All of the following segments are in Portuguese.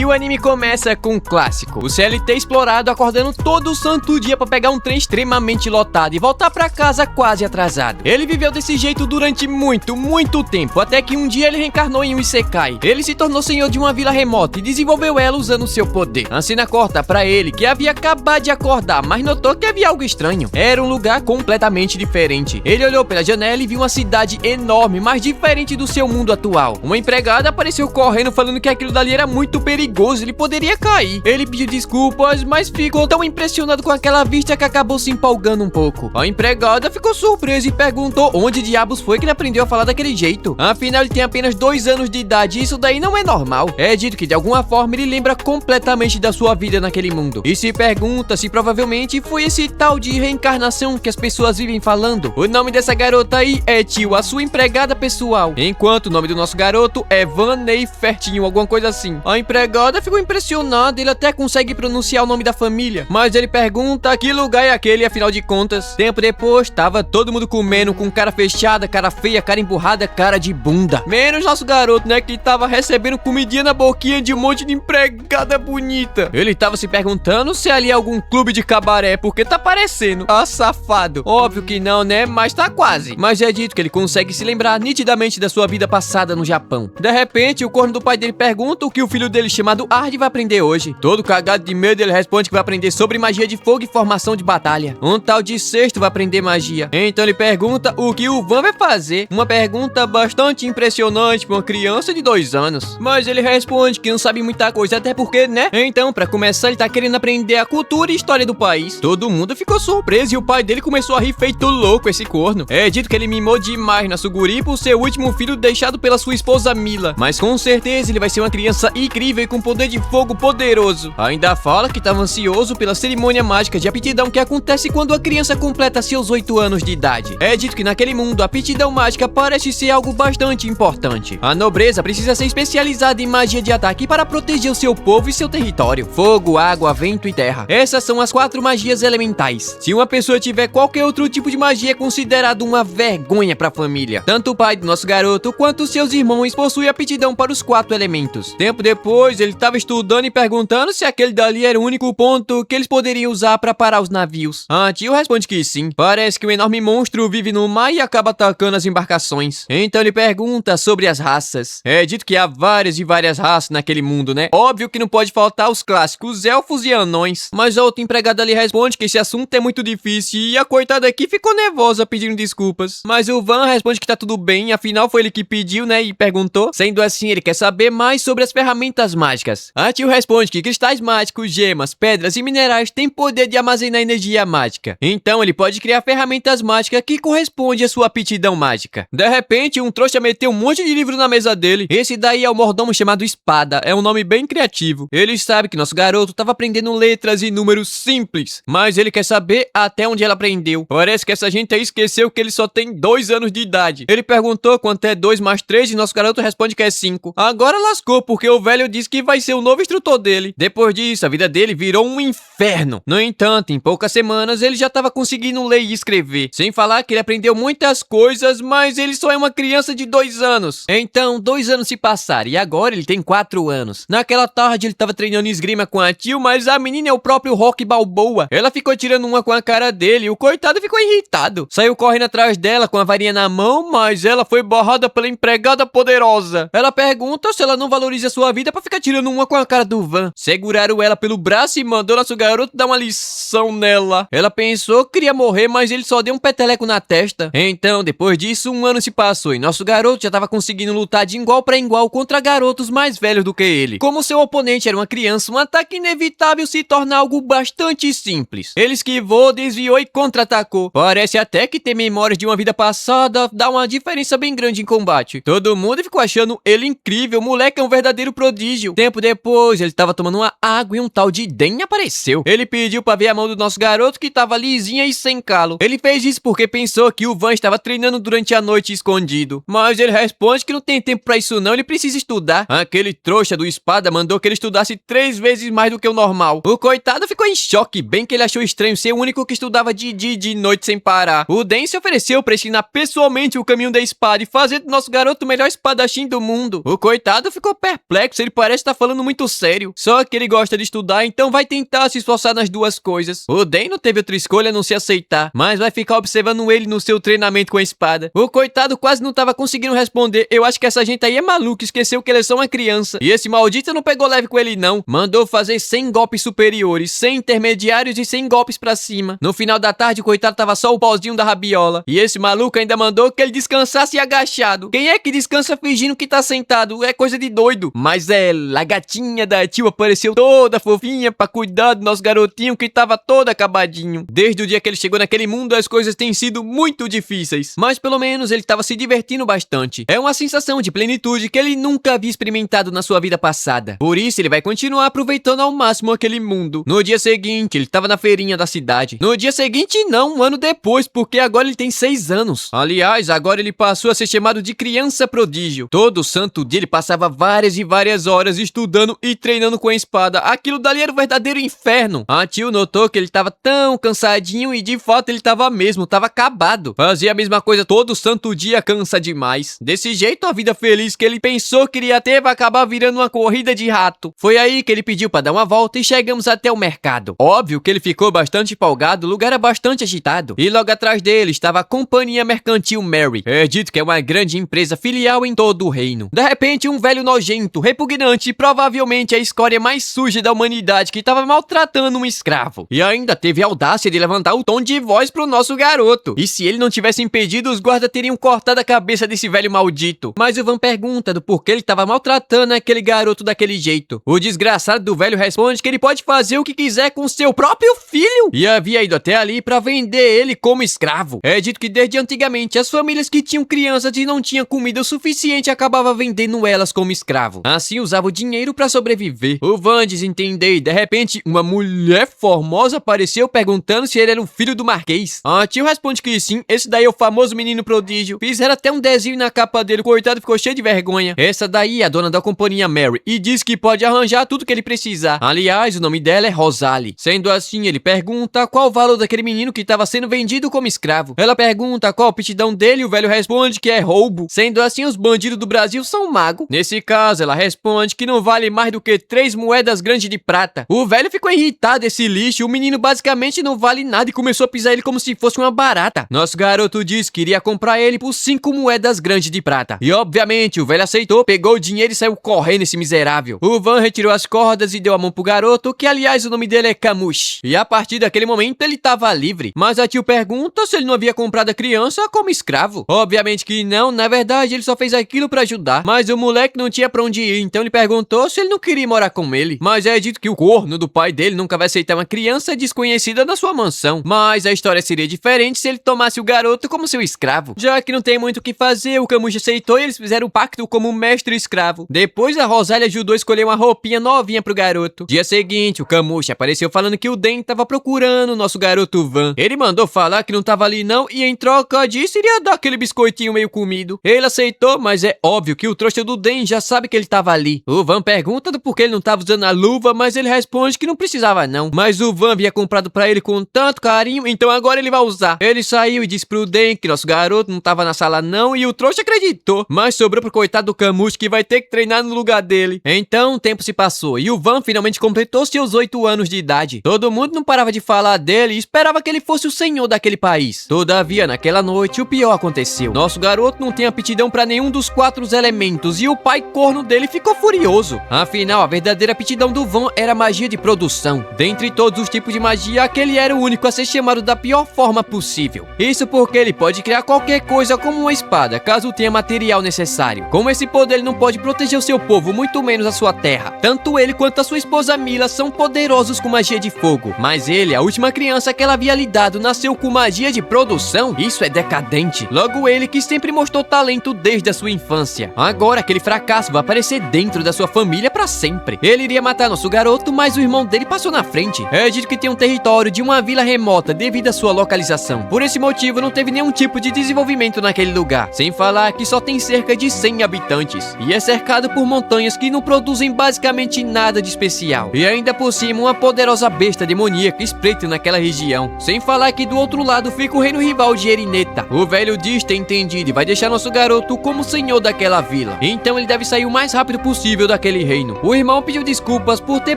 E o anime começa com um clássico: o CLT explorado acordando todo santo dia pra pegar um trem extremamente lotado e voltar pra casa quase atrasado. Ele viveu desse jeito durante muito tempo, até que um dia ele reencarnou em um Isekai. Ele se tornou senhor de uma vila remota e desenvolveu ela usando seu poder. A cena corta pra ele que havia acabado de acordar, mas notou que havia algo estranho. Era um lugar completamente diferente. Ele olhou pela janela e viu uma cidade enorme, mas diferente do seu mundo atual. Uma empregada apareceu correndo falando que aquilo dali era muito perigoso, ele poderia cair. Ele pediu desculpas, mas ficou tão impressionado com aquela vista que acabou se empolgando um pouco. A empregada ficou surpresa e perguntou onde diabos foi que ele aprendeu a falar daquele jeito. Afinal, ele tem apenas 2 anos de idade e isso daí não é normal. É dito que de alguma forma ele lembra completamente da sua vida naquele mundo. E se pergunta se provavelmente foi esse tal de reencarnação que as pessoas vivem falando. O nome dessa garota aí é Tio, a sua empregada pessoal. Enquanto o nome do nosso garoto é Vanei Fertinho, alguma coisa assim. A empregada ficou impressionada, ele até consegue pronunciar o nome da família. Mas ele pergunta que lugar é aquele, afinal de contas. Tempo depois, tava todo mundo comendo com cara fechada, cara feia, cara emburrada, cara de bunda. Menos nosso garoto, né, que tava recebendo comidinha na boquinha de um monte de empregada bonita. Ele tava se perguntando se ali é algum clube de cabaré, porque tá parecendo. Ah, safado. Óbvio que não, né, mas tá quase. Mas é dito que ele consegue se lembrar nitidamente da sua vida passada no Japão. De repente, o corno do pai dele pergunta o que o filho dele, chamado Ard, vai aprender hoje. Todo cagado de medo, ele responde que vai aprender sobre magia de fogo e formação de batalha. Um tal de Sexto vai aprender magia. Então ele pergunta o que o Van vai fazer. Uma pergunta bastante impressionante para uma criança de 2 anos. Mas ele responde que não sabe muita coisa, até porque, né? Então, para começar, ele tá querendo aprender a cultura e história do país. Todo mundo ficou surpreso e o pai dele começou a rir feito louco, esse corno. É dito que ele mimou demais na Suguri por ser o último filho deixado pela sua esposa Mila. Mas com certeza ele vai ser uma criança incrível e com poder de fogo poderoso. Ainda fala que estava ansioso pela cerimônia mágica de aptidão que acontece quando a criança completa seus 8 anos de idade. É dito que naquele mundo a aptidão mágica parece ser algo bastante importante. A nobreza precisa ser especializada em magia de ataque para proteger o seu povo e seu território. Fogo, água, vento e terra. Essas são as 4 magias elementais. Se uma pessoa tiver qualquer outro tipo de magia, é considerado uma vergonha para a família. Tanto o pai do nosso garoto quanto seus irmãos possuem aptidão para os 4 elementos. Tempo depois, ele estava estudando e perguntando se aquele dali era o único ponto que eles poderiam usar para parar os navios. A tio responde que sim. Parece que um enorme monstro vive no mar e acaba atacando as embarcações. Então ele pergunta sobre as raças. É dito que há várias e várias raças naquele mundo, né? Óbvio que não pode faltar os clássicos elfos e anões. Mas a outra empregada ali responde que esse assunto é muito difícil e a coitada aqui ficou nervosa pedindo desculpas. Mas o Van responde que tá tudo bem, afinal foi ele que pediu, né, e perguntou. Sendo assim, ele quer saber mais sobre as ferramentas mágicas. A tio responde que cristais mágicos, gemas, pedras e minerais têm poder de armazenar energia mágica. Então ele pode criar ferramentas mágicas que correspondem à sua aptidão mágica. De repente, um trouxa meteu um monte de livro na mesa dele. Esse daí é o mordomo chamado Espada, é um nome bem criativo. Ele sabe que nosso garoto estava aprendendo letras e números simples, mas ele quer saber até onde ela aprendeu. Parece que essa gente aí esqueceu que ele só tem 2 anos de idade. Ele perguntou quanto é 2 mais 3 e nosso garoto responde que é 5. Agora lascou, porque o velho disse que vai ser o novo instrutor dele. Depois disso, a vida dele virou um inferno. No entanto, em poucas semanas, ele já estava conseguindo ler e escrever. Sem falar que ele aprendeu muitas coisas, mas ele só é uma criança de 2 anos. Então, 2 anos se passaram e agora ele tem 4 anos. Naquela tarde, ele estava treinando esgrima com a tio, mas a menina é o próprio Rock Balboa. Ela ficou tirando uma com a cara dele e o coitado ficou irritado. Saiu correndo atrás dela com a varinha na mão, mas ela foi borrada pela empregada poderosa. Ela pergunta se ela não valoriza a sua vida pra ficar tirando uma com a cara do Van. Seguraram ela pelo braço e mandou nosso garoto dar uma lição nela. Ela pensou que queria morrer, mas ele só deu um peteleco na testa. Então, depois disso, 1 ano se passou e nosso garoto já estava conseguindo lutar de igual para igual contra garotos mais velhos do que ele. Como seu oponente era uma criança, um ataque inevitável se torna algo bastante simples. Ele esquivou, desviou e contra-atacou. Parece até que ter memórias de uma vida passada dá uma diferença bem grande em combate. Todo mundo ficou achando ele incrível, o moleque é um verdadeiro prodígio. Tempo depois, ele estava tomando uma água e um tal de Den apareceu. Ele pediu para ver a mão do nosso garoto que estava lisinha e sem calo. Ele fez isso porque pensou que o Van estava treinando durante a noite escondido. Mas ele responde que não tem tempo pra isso não, ele precisa estudar. Aquele trouxa do Espada mandou que ele estudasse 3 vezes mais do que o normal. O coitado ficou em choque, bem que ele achou estranho ser o único que estudava de dia e de noite sem parar. O Den se ofereceu pra ensinar pessoalmente o caminho da espada e fazer do nosso garoto o melhor espadachim do mundo. O coitado ficou perplexo, ele parece tá falando muito sério. Só que ele gosta de estudar, então vai tentar se esforçar nas duas coisas. O Den não teve outra escolha a não se aceitar, mas vai ficar observando ele no seu treinamento com a espada. O coitado quase não tava conseguindo responder. Eu acho que essa gente aí é maluca, esqueceu que ele é só uma criança. E esse maldito não pegou leve com ele não. Mandou fazer 100 golpes superiores, 100 intermediários e 100 golpes pra cima. No final da tarde, o coitado tava só o pauzinho da rabiola. E esse maluco ainda mandou que ele descansasse agachado. Quem é que descansa fingindo que tá sentado? É coisa de doido. Mas a gatinha da tio apareceu toda fofinha pra cuidar do nosso garotinho que tava todo acabadinho. Desde o dia que ele chegou naquele mundo, as coisas têm sido muito difíceis. Mas pelo menos ele tava se divertindo bastante. É uma sensação de plenitude que ele nunca havia experimentado na sua vida passada. Por isso ele vai continuar aproveitando ao máximo aquele mundo. No dia seguinte, ele tava na feirinha da cidade. No dia seguinte não, um ano depois, porque agora ele tem 6 anos. Aliás, agora ele passou a ser chamado de criança prodígio. Todo santo dia ele passava várias e várias horas estudando e treinando com a espada. Aquilo dali era um verdadeiro inferno. A tio notou que ele tava tão cansadinho e de fato ele tava mesmo, tava acabado. Fazia a mesma coisa todo santo dia, cansa demais. Desse jeito, a vida feliz que ele pensou que iria ter vai acabar virando uma corrida de rato. Foi aí que ele pediu pra dar uma volta e chegamos até o mercado. Óbvio que ele ficou bastante empolgado, o lugar era bastante agitado. E logo atrás dele estava a Companhia Mercantil Mary. É dito que é uma grande empresa filial em todo o reino. De repente, um velho nojento, repugnante e provavelmente a escória mais suja da humanidade que estava maltratando um escravo. E ainda teve a audácia de levantar o tom de voz pro nosso garoto. E se ele não tivesse impedido, os guardas teriam cortado a cabeça desse velho maldito. Mas o Van pergunta do porquê ele estava maltratando aquele garoto daquele jeito. O desgraçado do velho responde que ele pode fazer o que quiser com seu próprio filho. E havia ido até ali para vender ele como escravo. É dito que desde antigamente as famílias que tinham crianças e não tinham comida o suficiente acabavam vendendo elas como escravo. Assim usava o dinheiro para sobreviver. O Van desentendeu e de repente uma mulher formosa apareceu perguntando se ele era o filho do Marquês. A tio responde que sim, esse daí é o famoso menino prodígio. Fizeram até um desenho na capa dele, o coitado ficou cheio de vergonha. Essa daí é a dona da companhia Mary e diz que pode arranjar tudo que ele precisar. Aliás, o nome dela é Rosalie. Sendo assim, ele pergunta qual o valor daquele menino que estava sendo vendido como escravo. Ela pergunta qual a aptidão dele e o velho responde que é roubo. Sendo assim, os bandidos do Brasil são magos. Nesse caso, ela responde que não vale mais do que 3 moedas grandes de prata. O velho ficou irritado esse lixo, o menino basicamente não vale nada e começou a pisar ele como se fosse uma barata. Nosso garoto disse que iria comprar ele por 5 moedas grandes de prata. E obviamente, o velho aceitou, pegou o dinheiro e saiu correndo esse miserável. O Van retirou as cordas e deu a mão pro garoto, que aliás o nome dele é Camus. E a partir daquele momento ele tava livre. Mas a tio pergunta se ele não havia comprado a criança como escravo. Obviamente que não, na verdade ele só fez aquilo pra ajudar. Mas o moleque não tinha pra onde ir, então ele perguntou se ele não queria morar com ele. Mas é dito que o corno do pai dele nunca vai aceitar uma criança desconhecida na sua mansão. Mas a história seria diferente se ele tomasse o garoto como seu escravo. Já que não tem muito o que fazer, o Camus aceitou e eles fizeram o pacto como mestre e escravo. Depois a Rosalie ajudou a escolher uma roupinha novinha pro garoto. Dia seguinte, o Camus apareceu falando que o Den tava procurando o nosso garoto Van. Ele mandou falar que não tava ali não e em troca disso iria dar aquele biscoitinho meio comido. Ele aceitou, mas é óbvio que o trouxa do Den já sabe que ele tava ali. O Van pergunta do porquê ele não tava usando a luva, mas ele responde que não precisava não. Mas o Van havia comprado pra ele com tanto carinho, então agora ele vai usar. Ele saiu e disse pro Den que nosso garoto não tava na sala não e o trouxa acreditou. Mas sobrou pro coitado do Camus que vai ter que treinar no lugar dele. Então o tempo se passou e o Van finalmente completou seus 8 anos de idade. Todo mundo não parava de falar dele e esperava que ele fosse o senhor daquele país. Todavia, naquela noite, o pior aconteceu. Nosso garoto não tem aptidão pra nenhum dos 4 elementos e o pai corno dele ficou furioso. Afinal, a verdadeira aptidão do Van era magia de produção. Dentre todos os tipos de magia, aquele era o único a ser chamado da pior forma possível. Isso porque ele pode criar qualquer coisa como uma espada, caso tenha material necessário. Com esse poder, ele não pode proteger o seu povo, muito menos a sua terra. Tanto ele quanto a sua esposa Mila são poderosos com magia de fogo. Mas ele, a última criança que ela havia lidado, nasceu com magia de produção? Isso é decadente. Logo ele, que sempre mostrou talento desde a sua infância. Agora aquele fracasso vai aparecer dentro da sua família pra sempre. Ele iria matar nosso garoto, mas o irmão dele passou na frente. É dito que tem um território de uma vila remota devido à sua localização. Por esse motivo, não teve nenhum tipo de desenvolvimento naquele lugar. Sem falar que só tem cerca de 100 habitantes. E é cercado por montanhas que não produzem basicamente nada de especial. E ainda por cima, uma poderosa besta demoníaca espreita naquela região. Sem falar que do outro lado fica o reino rival de Erineta. O velho diz ter entendido e vai deixar nosso garoto como senhor daquela vila. Então ele deve sair o mais rápido possível todo aquele reino. O irmão pediu desculpas por ter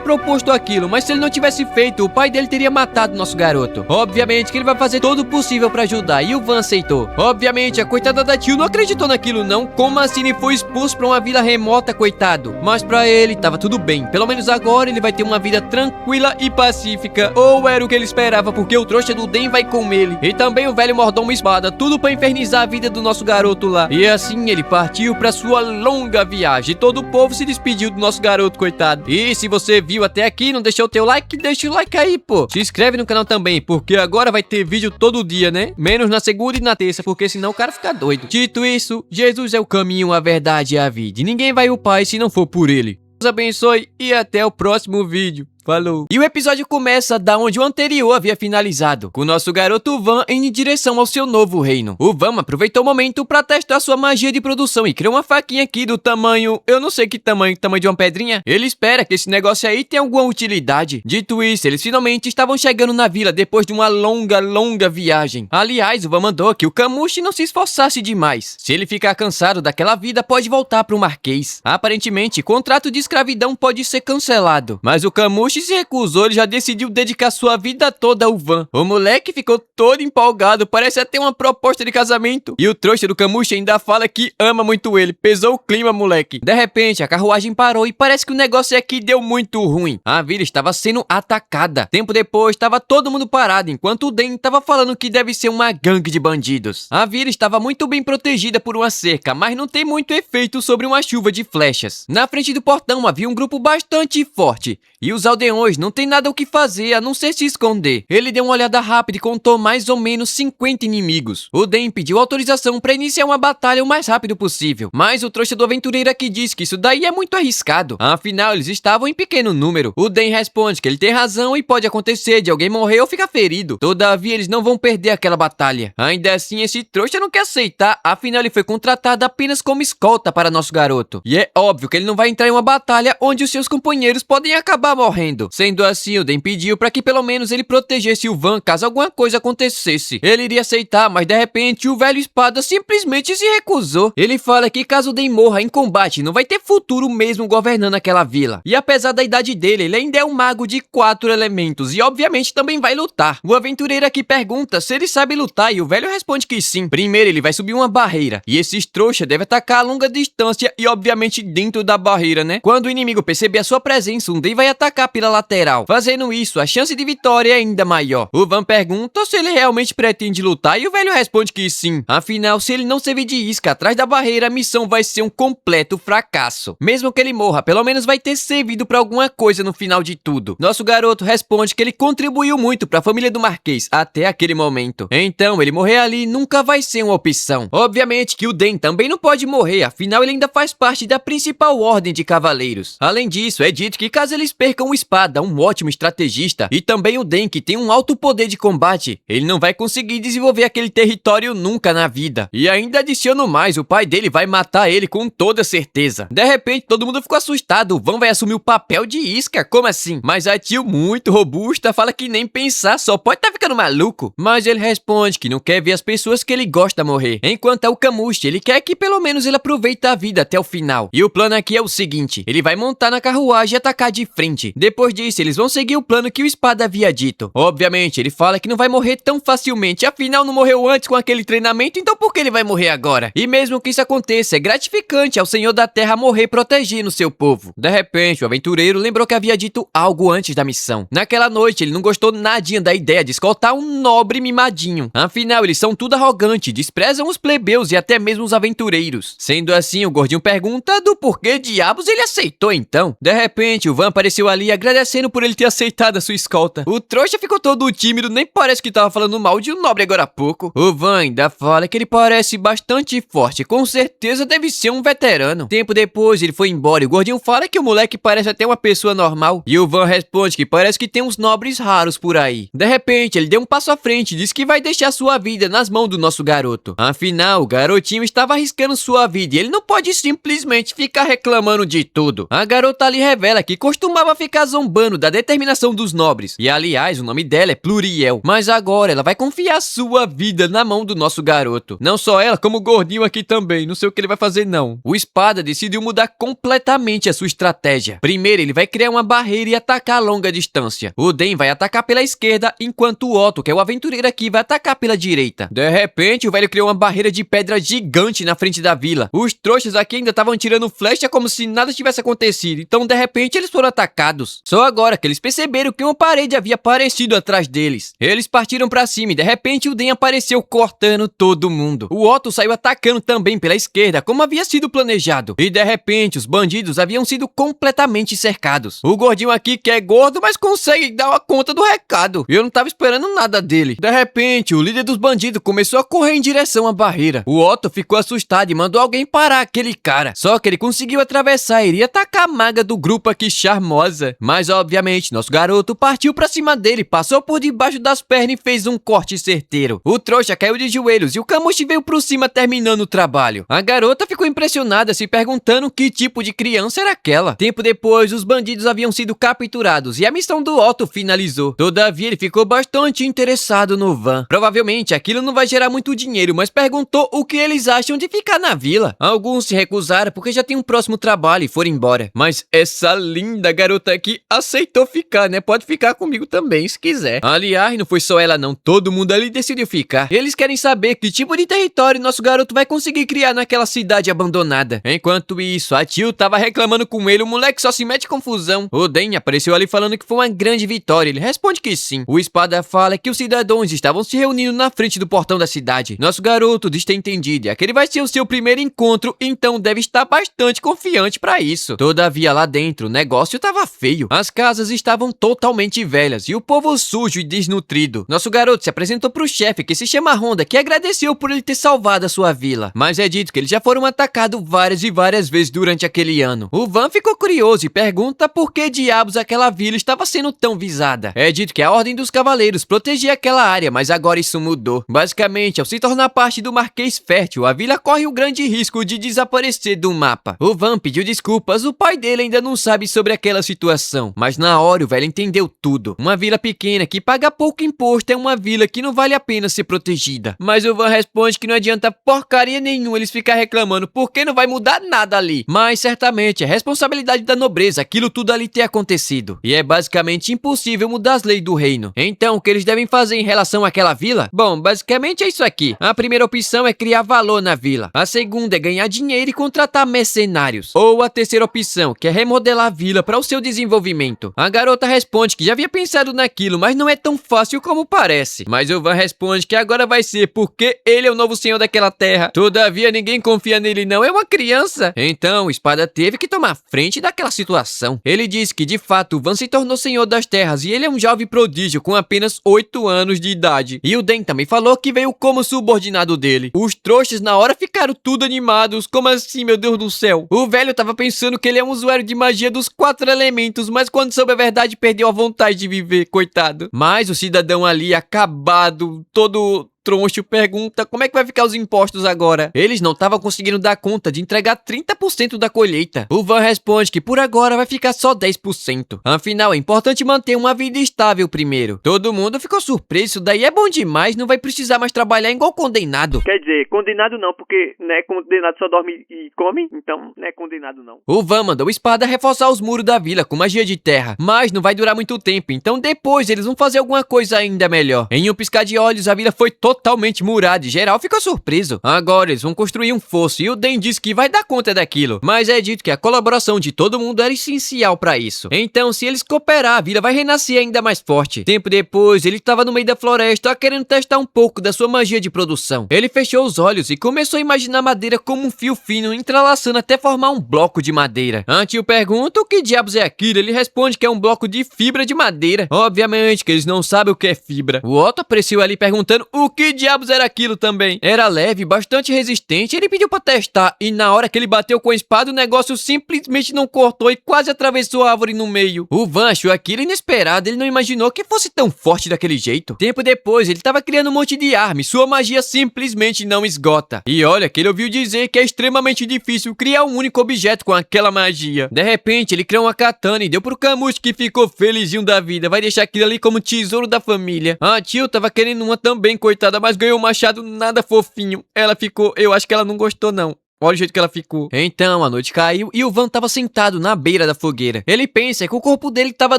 proposto aquilo, mas se ele não tivesse feito, o pai dele teria matado nosso garoto. Obviamente que ele vai fazer todo o possível pra ajudar, e o Van aceitou. Obviamente, a coitada da tio não acreditou naquilo não. Como assim ele foi expulso pra uma vila remota, coitado? Mas pra ele, tava tudo bem. Pelo menos agora ele vai ter uma vida tranquila e pacífica. Ou era o que ele esperava, porque o trouxa do Den vai com ele. E também o velho mordomo espada, tudo pra infernizar a vida do nosso garoto lá. E assim ele partiu pra sua longa viagem. E todo o povo se despediu do nosso garoto, coitado. E se você viu até aqui, não deixou o teu like, deixa o like aí, pô. Se inscreve no canal também, porque agora vai ter vídeo todo dia, né? Menos na segunda e na terça, porque senão o cara fica doido. Dito isso, Jesus é o caminho, a verdade e a vida. E ninguém vai ao Pai se não for por ele. Deus abençoe e até o próximo vídeo. Falou. E o episódio começa da onde o anterior havia finalizado, com o nosso garoto Van indo em direção ao seu novo reino. O Van aproveitou o momento para testar sua magia de produção e criou uma faquinha aqui do tamanho... eu não sei que tamanho de uma pedrinha. Ele espera que esse negócio aí tenha alguma utilidade. Dito isso, eles finalmente estavam chegando na vila depois de uma longa viagem. Aliás, o Van mandou que o Camushi não se esforçasse demais. Se ele ficar cansado daquela vida, pode voltar para o Marquês. Aparentemente, contrato de escravidão pode ser cancelado, mas o Camushi se recusou, ele já decidiu dedicar sua vida toda ao Van. O moleque ficou todo empolgado, parece até uma proposta de casamento. E o trouxa do Camushi ainda fala que ama muito ele. Pesou o clima, moleque. De repente, a carruagem parou e parece que o negócio aqui deu muito ruim. A vila estava sendo atacada. Tempo depois, estava todo mundo parado, enquanto o Den estava falando que deve ser uma gangue de bandidos. A vila estava muito bem protegida por uma cerca, mas não tem muito efeito sobre uma chuva de flechas. Na frente do portão havia um grupo bastante forte, e os aldeões não tem nada o que fazer a não ser se esconder. Ele deu uma olhada rápida e contou mais ou menos 50 inimigos. O Den pediu autorização para iniciar uma batalha o mais rápido possível, mas o trouxa do aventureiro aqui diz que isso daí é muito arriscado. Afinal, eles estavam em pequeno número. O Den responde que ele tem razão e pode acontecer de alguém morrer ou ficar ferido. Todavia, eles não vão perder aquela batalha. Ainda assim, esse trouxa não quer aceitar, afinal ele foi contratado apenas como escolta para nosso garoto. E é óbvio que ele não vai entrar em uma batalha onde os seus companheiros podem acabar morrendo. Sendo assim, o Den pediu para que pelo menos ele protegesse o Van caso alguma coisa acontecesse. Ele iria aceitar, mas de repente o velho espada simplesmente se recusou. Ele fala que caso o Den morra em combate, não vai ter futuro mesmo governando aquela vila. E apesar da idade dele, ele ainda é um mago de 4 elementos e obviamente também vai lutar. O aventureiro aqui pergunta se ele sabe lutar e o velho responde que sim. Primeiro ele vai subir uma barreira e esses trouxas devem atacar a longa distância e obviamente dentro da barreira, né? Quando o inimigo perceber a sua presença, um Den vai atacar pela lateral. Fazendo isso, a chance de vitória é ainda maior. O Van pergunta se ele realmente pretende lutar e o velho responde que sim. Afinal, se ele não servir de isca atrás da barreira, a missão vai ser um completo fracasso. Mesmo que ele morra, pelo menos vai ter servido pra alguma coisa no final de tudo. Nosso garoto responde que ele contribuiu muito pra família do Marquês até aquele momento. Então, ele morrer ali nunca vai ser uma opção. Obviamente que o Den também não pode morrer, afinal ele ainda faz parte da principal ordem de cavaleiros. Além disso, é dito que caso eles percam o espada, um ótimo estrategista, e também o Den, que tem um alto poder de combate, ele não vai conseguir desenvolver aquele território nunca na vida. E ainda adiciono mais, o pai dele vai matar ele com toda certeza. De repente, todo mundo ficou assustado, o Van vai assumir o papel de isca, como assim? Mas a tio, muito robusta, fala que nem pensar, só pode tá ficando maluco. Mas ele responde que não quer ver as pessoas que ele gosta morrer. Enquanto é o Camushi, ele quer que pelo menos ele aproveite a vida até o final. E o plano aqui é o seguinte, ele vai montar na carruagem e atacar de frente. Depois disso, eles vão seguir o plano que o espada havia dito. Obviamente, ele fala que não vai morrer tão facilmente, afinal não morreu antes com aquele treinamento, então por que ele vai morrer agora? E mesmo que isso aconteça, é gratificante ao Senhor da Terra morrer protegendo seu povo. De repente, o aventureiro lembrou que havia dito algo antes da missão. Naquela noite, ele não gostou nadinha da ideia de escoltar um nobre mimadinho. Afinal, eles são tudo arrogantes, desprezam os plebeus e até mesmo os aventureiros. Sendo assim, o gordinho pergunta do porquê diabos ele aceitou então. De repente, o Van apareceu ali agradecendo por ele ter aceitado a sua escolta. O trouxa ficou todo tímido, nem parece que tava falando mal de um nobre agora há pouco. O Van ainda fala que ele parece bastante forte, com certeza deve ser um veterano. Tempo depois, ele foi embora e o gordinho fala que o moleque parece até uma pessoa normal. E o Van responde que parece que tem uns nobres raros por aí. De repente, ele deu um passo à frente e disse que vai deixar sua vida nas mãos do nosso garoto. Afinal, o garotinho estava arriscando sua vida e ele não pode simplesmente ficar reclamando de tudo. A garota ali revela que costumava ficar zombando da determinação dos nobres. E aliás, o nome dela é Pluriel. Mas agora ela vai confiar sua vida na mão do nosso garoto. Não só ela, como o gordinho aqui também. Não sei o que ele vai fazer não. O Espada decidiu mudar completamente a sua estratégia. Primeiro ele vai criar uma barreira e atacar a longa distância. O Den vai atacar pela esquerda, enquanto o Otto, que é o aventureiro aqui, vai atacar pela direita. De repente, o velho criou uma barreira de pedra gigante na frente da vila. Os trouxas aqui ainda estavam tirando flecha como se nada tivesse acontecido. Então, de repente, eles foram atacados. Só agora que eles perceberam que uma parede havia aparecido atrás deles. Eles partiram pra cima e, de repente, o Den apareceu cortando todo mundo. O Otto saiu atacando também pela esquerda, como havia sido planejado. E, de repente, os bandidos haviam sido completamente cercados. O gordinho aqui, que é gordo, mas consegue dar uma conta do recado. Eu não tava esperando nada dele. De repente, o líder dos bandidos começou a correr em direção à barreira. O Otto ficou assustado e mandou alguém parar aquele cara. Só que ele conseguiu atravessar e iria atacar a maga do grupo aqui charmosa. Mas, obviamente, nosso garoto partiu pra cima dele, passou por debaixo das pernas e fez um corte certeiro. O trouxa caiu de joelhos e o Kamushi veio por cima terminando o trabalho. A garota ficou impressionada, se perguntando que tipo de criança era aquela. Tempo depois, os bandidos haviam sido capturados e a missão do Otto finalizou. Todavia, ele ficou bastante interessado no Van. Provavelmente, aquilo não vai gerar muito dinheiro, mas perguntou o que eles acham de ficar na vila. Alguns se recusaram porque já tem um próximo trabalho e foram embora. Mas essa linda garota aqui aceitou ficar, né? Pode ficar comigo também, se quiser. Aliás, não foi só ela não, todo mundo ali decidiu ficar. Eles querem saber que tipo de território nosso garoto vai conseguir criar naquela cidade abandonada. Enquanto isso, a tio tava reclamando com ele, o moleque só se mete em confusão. O Den apareceu ali falando que foi uma grande vitória, ele responde que sim. O Espada fala que os cidadãos estavam se reunindo na frente do portão da cidade. Nosso garoto diz ter entendido, e aquele vai ser o seu primeiro encontro, então deve estar bastante confiante pra isso. Todavia, lá dentro, o negócio tava feio. As casas estavam totalmente velhas e o povo sujo e desnutrido. Nosso garoto se apresentou pro chefe, que se chama Honda, que agradeceu por ele ter salvado a sua vila. Mas é dito que eles já foram atacados várias e várias vezes durante aquele ano. O Van ficou curioso e pergunta por que diabos aquela vila estava sendo tão visada. É dito que a Ordem dos Cavaleiros protegia aquela área, mas agora isso mudou. Basicamente, ao se tornar parte do Marquês Fértil, a vila corre o grande risco de desaparecer do mapa. O Van pediu desculpas, o pai dele ainda não sabe sobre aquela situação, mas na hora o velho entendeu tudo. Uma vila pequena que paga pouco imposto é uma vila que não vale a pena ser protegida. Mas o Van responde que não adianta porcaria nenhuma eles ficar reclamando porque não vai mudar nada ali. Mas certamente é responsabilidade da nobreza aquilo tudo ali ter acontecido. E é basicamente impossível mudar as leis do reino. Então, o que eles devem fazer em relação àquela vila? Bom, basicamente é isso aqui. A primeira opção é criar valor na vila. A segunda é ganhar dinheiro e contratar mercenários. Ou a terceira opção, que é remodelar a vila para o seu desenvolvimento. A garota responde que já havia pensado naquilo, mas não é tão fácil como parece. Mas o Van responde que agora vai ser porque ele é o novo senhor daquela terra. Todavia, ninguém confia nele não, é uma criança. Então, o Espada teve que tomar frente daquela situação. Ele disse que, de fato, o Van se tornou senhor das terras e ele é um jovem prodígio com apenas 8 anos de idade. E o Den também falou que veio como subordinado dele. Os trouxas na hora ficaram tudo animados. Como assim, meu Deus do céu? O velho tava pensando que ele é um usuário de magia dos 4 elementos, mas quando soube a verdade perdeu a vontade de viver, coitado. Mas o cidadão ali, acabado, todo troncho, pergunta como é que vai ficar os impostos agora. Eles não estavam conseguindo dar conta de entregar 30% da colheita. O Van responde que por agora vai ficar só 10%. Afinal, é importante manter uma vida estável primeiro. Todo mundo ficou surpreso, isso daí é bom demais, não vai precisar mais trabalhar igual condenado. Quer dizer, condenado não, porque, né, condenado só dorme e come, então não é condenado não. O Van mandou o Espada reforçar os muros da vila com magia de terra, mas não vai durar muito tempo, então depois eles vão fazer alguma coisa ainda melhor. Em um piscar de olhos, a vila foi totalmente murada e geral ficou surpreso. Agora eles vão construir um fosso e o Den disse que vai dar conta daquilo, mas é dito que a colaboração de todo mundo era essencial pra isso. Então, se eles cooperar, a vila vai renascer ainda mais forte. Tempo depois, ele estava no meio da floresta querendo testar um pouco da sua magia de produção. Ele fechou os olhos e começou a imaginar madeira como um fio fino entrelaçando até formar um bloco de madeira. A tio pergunta o que diabos é aquilo, ele responde que é um bloco de fibra de madeira. Obviamente que eles não sabem o que é fibra. O Otto apareceu ali perguntando o que que diabos era aquilo também? Era leve, bastante resistente, ele pediu pra testar, e na hora que ele bateu com a espada, o negócio simplesmente não cortou e quase atravessou a árvore no meio. O Van achou aquilo inesperado, ele não imaginou que fosse tão forte daquele jeito. Tempo depois, ele tava criando um monte de arma e sua magia simplesmente não esgota. E olha que ele ouviu dizer que é extremamente difícil criar um único objeto com aquela magia. De repente, ele criou uma katana e deu pro Camus, que ficou felizinho da vida. Vai deixar aquilo ali como tesouro da família. A Tio tava querendo uma também, coitada, mas ganhou um machado nada fofinho. Ela ficou... Eu acho que ela não gostou, não. Olha o jeito que ela ficou. Então, a noite caiu e o Van tava sentado na beira da fogueira. Ele pensa que o corpo dele tava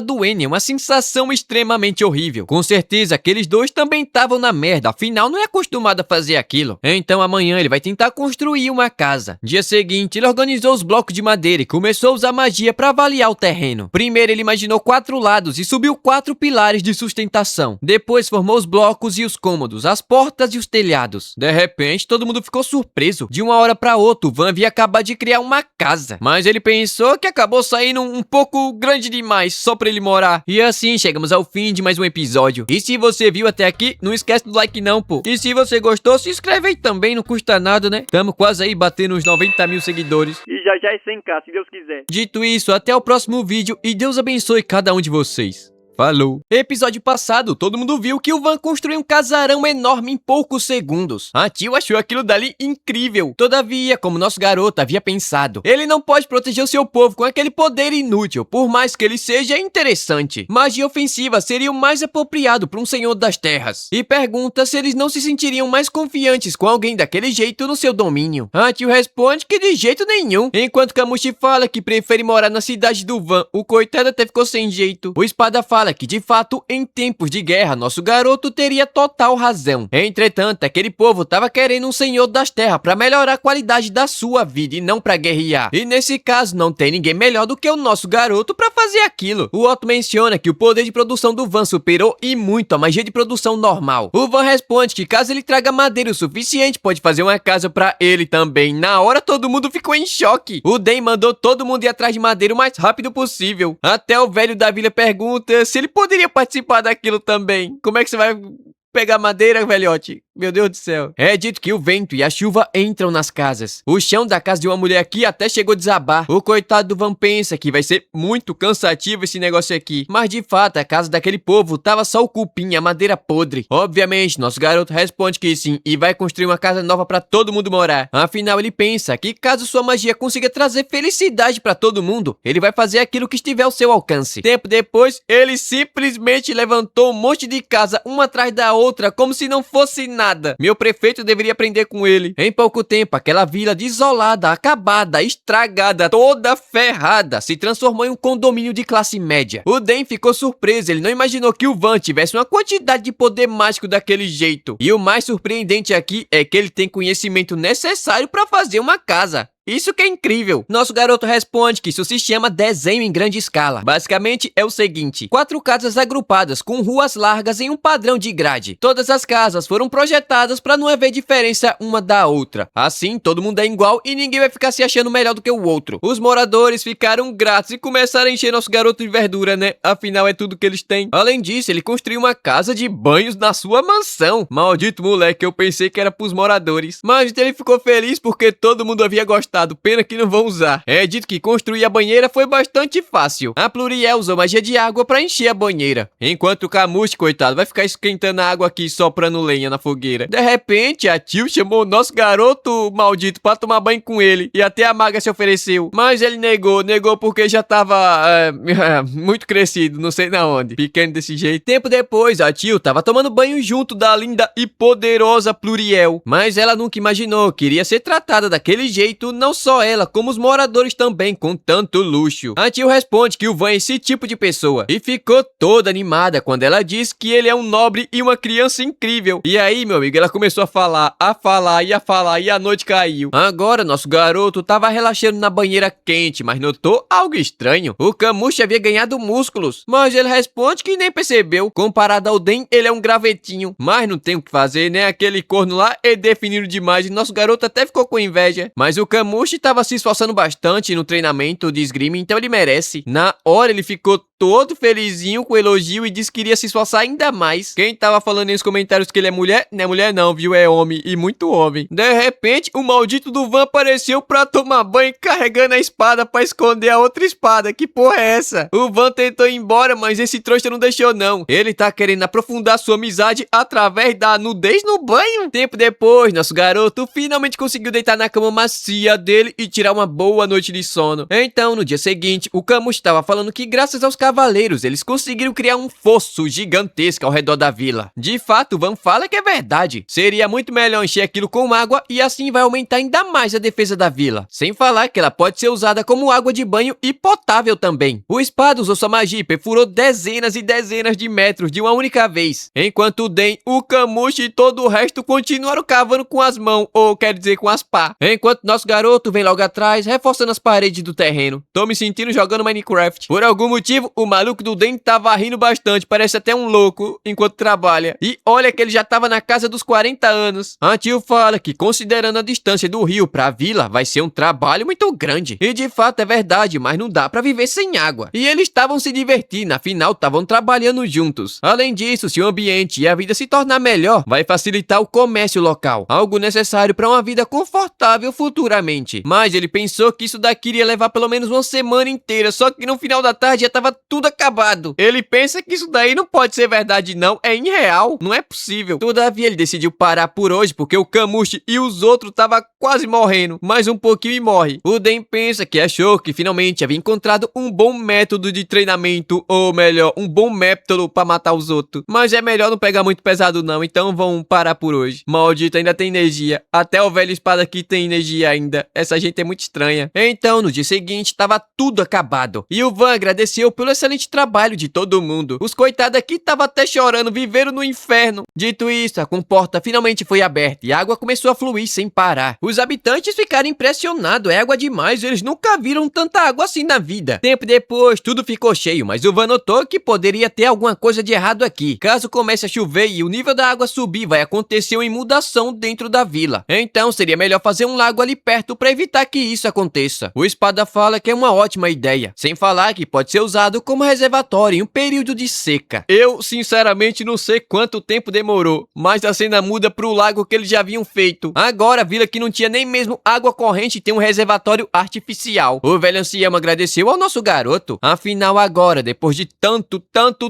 doendo, uma sensação extremamente horrível. Com certeza, aqueles dois também estavam na merda, afinal não é acostumado a fazer aquilo. Então, amanhã ele vai tentar construir uma casa. Dia seguinte, ele organizou os blocos de madeira e começou a usar magia para avaliar o terreno. Primeiro, ele imaginou 4 lados e subiu 4 pilares de sustentação. Depois, formou os blocos e os cômodos, as portas e os telhados. De repente, todo mundo ficou surpreso. De uma hora para outra, o Van havia acabado de criar uma casa, mas ele pensou que acabou saindo um pouco grande demais só pra ele morar. E assim chegamos ao fim de mais um episódio. E se você viu até aqui, não esquece do like não, pô. E se você gostou, se inscreve aí também, não custa nada, né? Tamo quase aí batendo uns 90 mil seguidores. E já é 100k, se Deus quiser. Dito isso, até o próximo vídeo e Deus abençoe cada um de vocês. Falou! Episódio passado, todo mundo viu que o Van construiu um casarão enorme em poucos segundos. A Tio achou aquilo dali incrível. Todavia, como nosso garoto havia pensado, ele não pode proteger o seu povo com aquele poder inútil, por mais que ele seja interessante. Magia ofensiva seria o mais apropriado para um senhor das terras. E pergunta se eles não se sentiriam mais confiantes com alguém daquele jeito no seu domínio. A Tio responde que de jeito nenhum, enquanto Camushi fala que prefere morar na cidade do Van. O coitado até ficou sem jeito. O Espada fala que de fato, em tempos de guerra, nosso garoto teria total razão. Entretanto, aquele povo tava querendo um senhor das terras para melhorar a qualidade da sua vida e não para guerrear. E nesse caso, não tem ninguém melhor do que o nosso garoto para fazer aquilo. O Otto menciona que o poder de produção do Van superou e muito a magia de produção normal. O Van responde que caso ele traga madeira o suficiente, pode fazer uma casa para ele também. Na hora, todo mundo ficou em choque. O Den mandou todo mundo ir atrás de madeira o mais rápido possível. Até o velho da vila pergunta se ele poderia participar daquilo também. Como é que você vai pegar madeira, velhote? Meu Deus do céu. É dito que o vento e a chuva entram nas casas. O chão da casa de uma mulher aqui até chegou a desabar. O coitado do Van pensa que vai ser muito cansativo esse negócio aqui. Mas de fato, a casa daquele povo tava só o cupim, a madeira podre. Obviamente, nosso garoto responde que sim e vai construir uma casa nova pra todo mundo morar. Afinal, ele pensa que caso sua magia consiga trazer felicidade pra todo mundo, ele vai fazer aquilo que estiver ao seu alcance. Tempo depois, ele simplesmente levantou um monte de casa, uma atrás da outra, como se não fosse nada. Meu prefeito deveria aprender com ele. Em pouco tempo, aquela vila desolada, acabada, estragada, toda ferrada, se transformou em um condomínio de classe média. O Den ficou surpreso, ele não imaginou que o Van tivesse uma quantidade de poder mágico daquele jeito. E o mais surpreendente aqui é que ele tem conhecimento necessário para fazer uma casa. Isso que é incrível. Nosso garoto responde que isso se chama desenho em grande escala. Basicamente é o seguinte: 4 casas agrupadas com ruas largas em um padrão de grade. Todas as casas foram projetadas para não haver diferença uma da outra. Assim, todo mundo é igual e ninguém vai ficar se achando melhor do que o outro. Os moradores ficaram gratos e começaram a encher nosso garoto de verdura, né? Afinal, é tudo que eles têm. Além disso, ele construiu uma casa de banhos na sua mansão. Maldito moleque, eu pensei que era pros moradores. Mas ele ficou feliz porque todo mundo havia gostado. Pena que não vão usar. É dito que construir a banheira foi bastante fácil. A Pluriel usou magia de água pra encher a banheira. Enquanto o Camus, coitado, vai ficar esquentando a água aqui e soprando lenha na fogueira. De repente, a Tio chamou o nosso garoto maldito pra tomar banho com ele. E até a maga se ofereceu. Mas ele negou porque já tava muito crescido, não sei na onde. Pequeno desse jeito. Tempo depois, a Tio tava tomando banho junto da linda e poderosa Pluriel. Mas ela nunca imaginou que iria ser tratada daquele jeito, não só ela, como os moradores também, com tanto luxo. A Tio responde que o Van é esse tipo de pessoa e ficou toda animada quando ela diz que ele é um nobre e uma criança incrível. E aí, meu amigo, ela começou a falar e a noite caiu. Agora, nosso garoto tava relaxando na banheira quente, mas notou algo estranho. O Camus havia ganhado músculos, mas ele responde que nem percebeu. Comparado ao Den, ele é um gravetinho. Mas não tem o que fazer, né? Aquele corno lá é definido demais e nosso garoto até ficou com inveja. Mas o Camus Kamushi tava se esforçando bastante no treinamento de esgrima, então ele merece. Na hora ele ficou todo felizinho com o elogio e disse que iria se esforçar ainda mais. Quem tava falando nos comentários que ele é mulher, não é mulher não, viu? É homem, e muito homem. De repente, o maldito do Van apareceu pra tomar banho carregando a espada pra esconder a outra espada. Que porra é essa? O Van tentou ir embora, mas esse trouxa não deixou não. Ele tá querendo aprofundar sua amizade através da nudez no banho. Tempo depois, nosso garoto finalmente conseguiu deitar na cama macia dele e tirar uma boa noite de sono. Então, no dia seguinte, o Kamushi estava falando que graças aos cavaleiros, eles conseguiram criar um fosso gigantesco ao redor da vila. De fato, o Van fala que é verdade. Seria muito melhor encher aquilo com água e assim vai aumentar ainda mais a defesa da vila. Sem falar que ela pode ser usada como água de banho e potável também. O espada usou sua magia e perfurou dezenas e dezenas de metros de uma única vez. Enquanto o Den, o Kamushi e todo o resto continuaram cavando com as mãos, ou quer dizer com as pá. Enquanto nosso garoto vem logo atrás, reforçando as paredes do terreno. Tô me sentindo jogando Minecraft. Por algum motivo, o maluco do Den tava rindo bastante, parece até um louco enquanto trabalha. E olha que ele já tava na casa dos 40 anos. A tio fala que considerando a distância do rio pra vila, vai ser um trabalho muito grande. E de fato é verdade, mas não dá pra viver sem água. E eles estavam se divertindo, afinal estavam trabalhando juntos. Além disso, se o ambiente e a vida se tornar melhor, vai facilitar o comércio local, algo necessário pra uma vida confortável futuramente. Mas ele pensou que isso daqui iria levar pelo menos uma semana inteira, só que no final da tarde já tava tudo acabado. Ele pensa que isso daí não pode ser verdade não, é irreal, não é possível. Todavia ele decidiu parar por hoje porque o Kamushi e os outros tava quase morrendo, mais um pouquinho e morre. O Den pensa que achou que finalmente havia encontrado um bom método de treinamento, ou melhor, um bom método pra matar os outros. Mas é melhor não pegar muito pesado não, então vamos parar por hoje. Maldito, ainda tem energia. Até o velho espada aqui tem energia ainda. Essa gente é muito estranha. Então, no dia seguinte, tava tudo acabado. E o Van agradeceu pelo excelente trabalho de todo mundo. Os coitados aqui tava até chorando, viveram no inferno. Dito isso, a comporta finalmente foi aberta e a água começou a fluir sem parar. Os habitantes ficaram impressionados, é água demais, eles nunca viram tanta água assim na vida. Tempo depois, tudo ficou cheio, mas o Van notou que poderia ter alguma coisa de errado aqui. Caso comece a chover e o nível da água subir, vai acontecer uma inundação dentro da vila. Então, seria melhor fazer um lago ali perto para evitar que isso aconteça. O espada fala que é uma ótima ideia, sem falar que pode ser usado como reservatório em um período de seca. Eu, sinceramente, não sei quanto tempo demorou, mas a cena muda pro lago que eles já haviam feito. Agora, a vila que não tinha nem mesmo água corrente tem um reservatório artificial. O velho ancião agradeceu ao nosso garoto. Afinal, agora, depois de tanto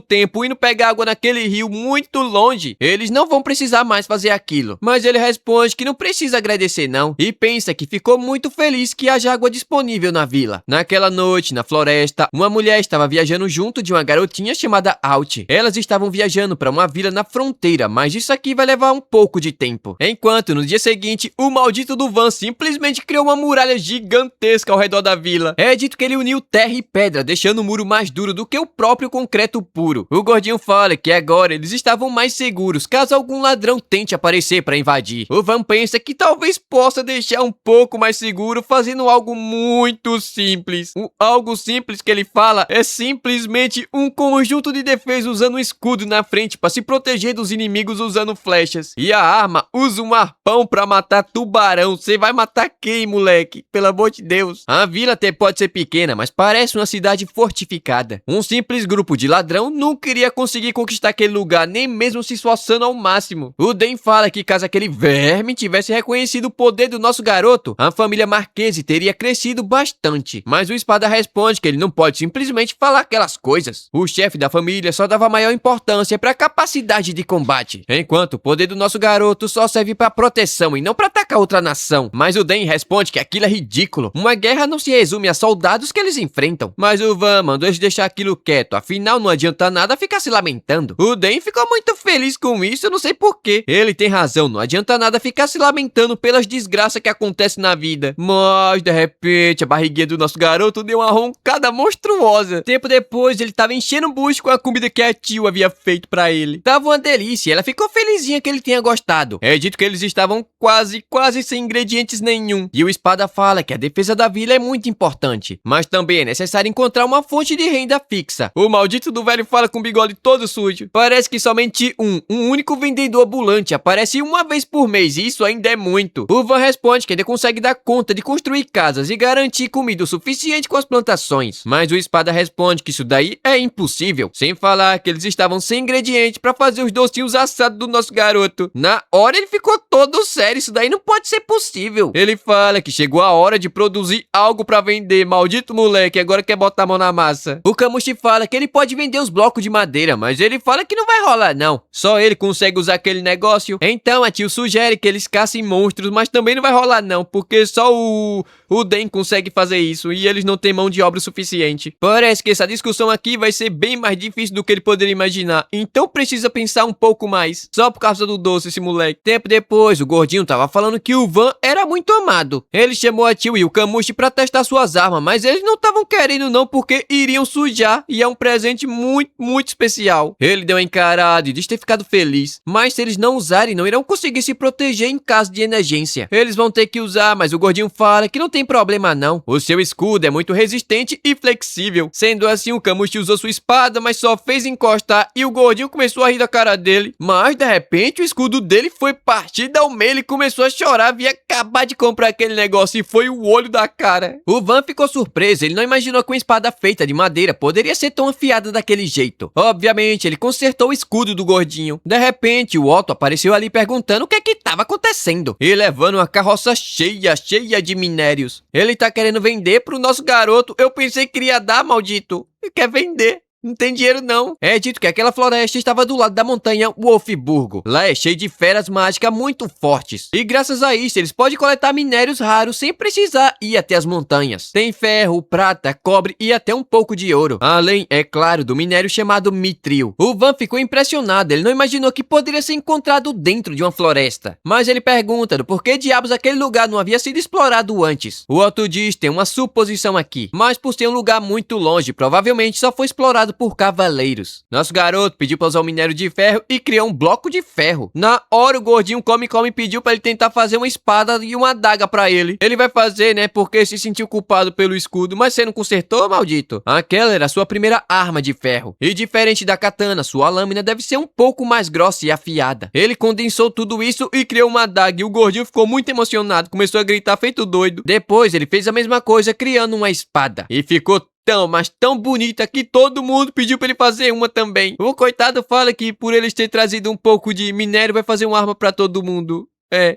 tempo indo pegar água naquele rio muito longe, eles não vão precisar mais fazer aquilo. Mas ele responde que não precisa agradecer não, e pensa que ficou muito feliz que haja água disponível na vila. Naquela noite, na floresta, uma mulher estava viajando junto de uma garotinha chamada Alt. Elas estavam viajando para uma vila na fronteira, mas isso aqui vai levar um pouco de tempo. Enquanto, no dia seguinte, o maldito do Van simplesmente criou uma muralha gigantesca ao redor da vila. É dito que ele uniu terra e pedra, deixando o muro mais duro do que o próprio concreto puro. O gordinho fala que agora eles estavam mais seguros caso algum ladrão tente aparecer para invadir. O Van pensa que talvez possa deixar um pouco mais seguro fazendo algo muito simples. O algo simples que ele fala é simplesmente um conjunto de defesa usando um escudo na frente para se proteger dos inimigos usando flechas. E a arma usa um arpão para matar tubarão. Você vai matar quem, moleque? Pelo amor de Deus. A vila até pode ser pequena, mas parece uma cidade fortificada. Um simples grupo de ladrão nunca iria conseguir conquistar aquele lugar, nem mesmo se esforçando ao máximo. O Den fala que caso aquele verme tivesse reconhecido o poder do nosso garoto, a família Marquese teria crescido bastante. Mas o espada responde que ele não pode simplesmente falar aquelas coisas. O chefe da família só dava maior importância para a capacidade de combate, enquanto o poder do nosso garoto só serve para proteção e não para atacar outra nação. Mas o Den responde que aquilo é ridículo. Uma guerra não se resume a soldados que eles enfrentam. Mas o Van mandou eles deixar aquilo quieto, afinal não adianta nada ficar se lamentando. O Den ficou muito feliz com isso, eu não sei porquê. Ele tem razão, não adianta nada ficar se lamentando pelas desgraças que acontecem na vida. Mas, de repente, a barriguinha do nosso garoto deu uma roncada monstruosa. Tempo depois, ele tava enchendo o bucho com a comida que a tio havia feito pra ele. Tava uma delícia, ela ficou felizinha que ele tenha gostado. É dito que eles estavam quase sem ingredientes nenhum. E o espada fala que a defesa da vila é muito importante, mas também é necessário encontrar uma fonte de renda fixa. O maldito do velho fala com o bigode todo sujo. Parece que somente um único vendedor ambulante aparece uma vez por mês, e isso ainda é muito. O Van responde que ele consegue dar conta de construir casas e garantir comida o suficiente com as plantações. Mas o Espada responde que isso daí é impossível. Sem falar que eles estavam sem ingrediente pra fazer os docinhos assados do nosso garoto. Na hora ele ficou todo sério, isso daí não pode ser possível. Ele fala que chegou a hora de produzir algo pra vender, maldito moleque, agora quer botar a mão na massa. O Kamushi fala que ele pode vender os blocos de madeira, mas ele fala que não vai rolar não. Só ele consegue usar aquele negócio. Então a tio sugere que eles caçem monstros, mas também não vai rolar não, porque só o Den consegue fazer isso e eles não têm mão de obra o suficiente. Parece que essa discussão aqui vai ser bem mais difícil do que ele poderia imaginar, então precisa pensar um pouco mais. Só por causa do doce esse moleque. Tempo depois, o gordinho tava falando que o Van era muito amado. Ele chamou a tio e o Kamushi pra testar suas armas, mas eles não estavam querendo não porque iriam sujar e é um presente muito especial. Ele deu uma encarada e diz ter ficado feliz, mas se eles não usarem não irão conseguir se proteger em caso de emergência. Eles vão ter que usar, mas o gordinho fala que não tem problema não. O seu escudo é muito resistente e flexível. Sendo assim, o Kamushi usou sua espada, mas só fez encostar e o gordinho começou a rir da cara dele. Mas de repente o escudo dele foi partido ao meio, ele começou a chorar, havia acabado de comprar aquele negócio e foi o olho da cara. O Van ficou surpreso, ele não imaginou que uma espada feita de madeira poderia ser tão afiada daquele jeito. Obviamente, ele consertou o escudo do gordinho. De repente, o Otto apareceu ali perguntando o que estava acontecendo e levando uma carroça cheia de minérios. Ele tá querendo vender pro nosso garoto. Eu pensei que iria dar, maldito. Ele quer vender. Não tem dinheiro não. É dito que aquela floresta estava do lado da montanha Wolfburgo. Lá é cheio de feras mágicas muito fortes. E graças a isso, eles podem coletar minérios raros sem precisar ir até as montanhas. Tem ferro, prata, cobre e até um pouco de ouro. Além, é claro, do minério chamado mitril. O Van ficou impressionado. Ele não imaginou que poderia ser encontrado dentro de uma floresta. Mas ele pergunta do porquê diabos aquele lugar não havia sido explorado antes. O Otto diz tem uma suposição aqui. Mas por ser um lugar muito longe, provavelmente só foi explorado por cavaleiros. Nosso garoto pediu para usar o minério de ferro e criou um bloco de ferro. Na hora o gordinho come pediu para ele tentar fazer uma espada e uma adaga para ele. Ele vai fazer, né, porque se sentiu culpado pelo escudo, mas você não consertou, maldito? Aquela era a sua primeira arma de ferro. E diferente da katana, sua lâmina deve ser um pouco mais grossa e afiada. Ele condensou tudo isso e criou uma adaga e o gordinho ficou muito emocionado, começou a gritar feito doido. Depois ele fez a mesma coisa criando uma espada e ficou mas tão bonita que todo mundo pediu pra ele fazer uma também. O coitado fala que por eles ter trazido um pouco de minério vai fazer uma arma pra todo mundo.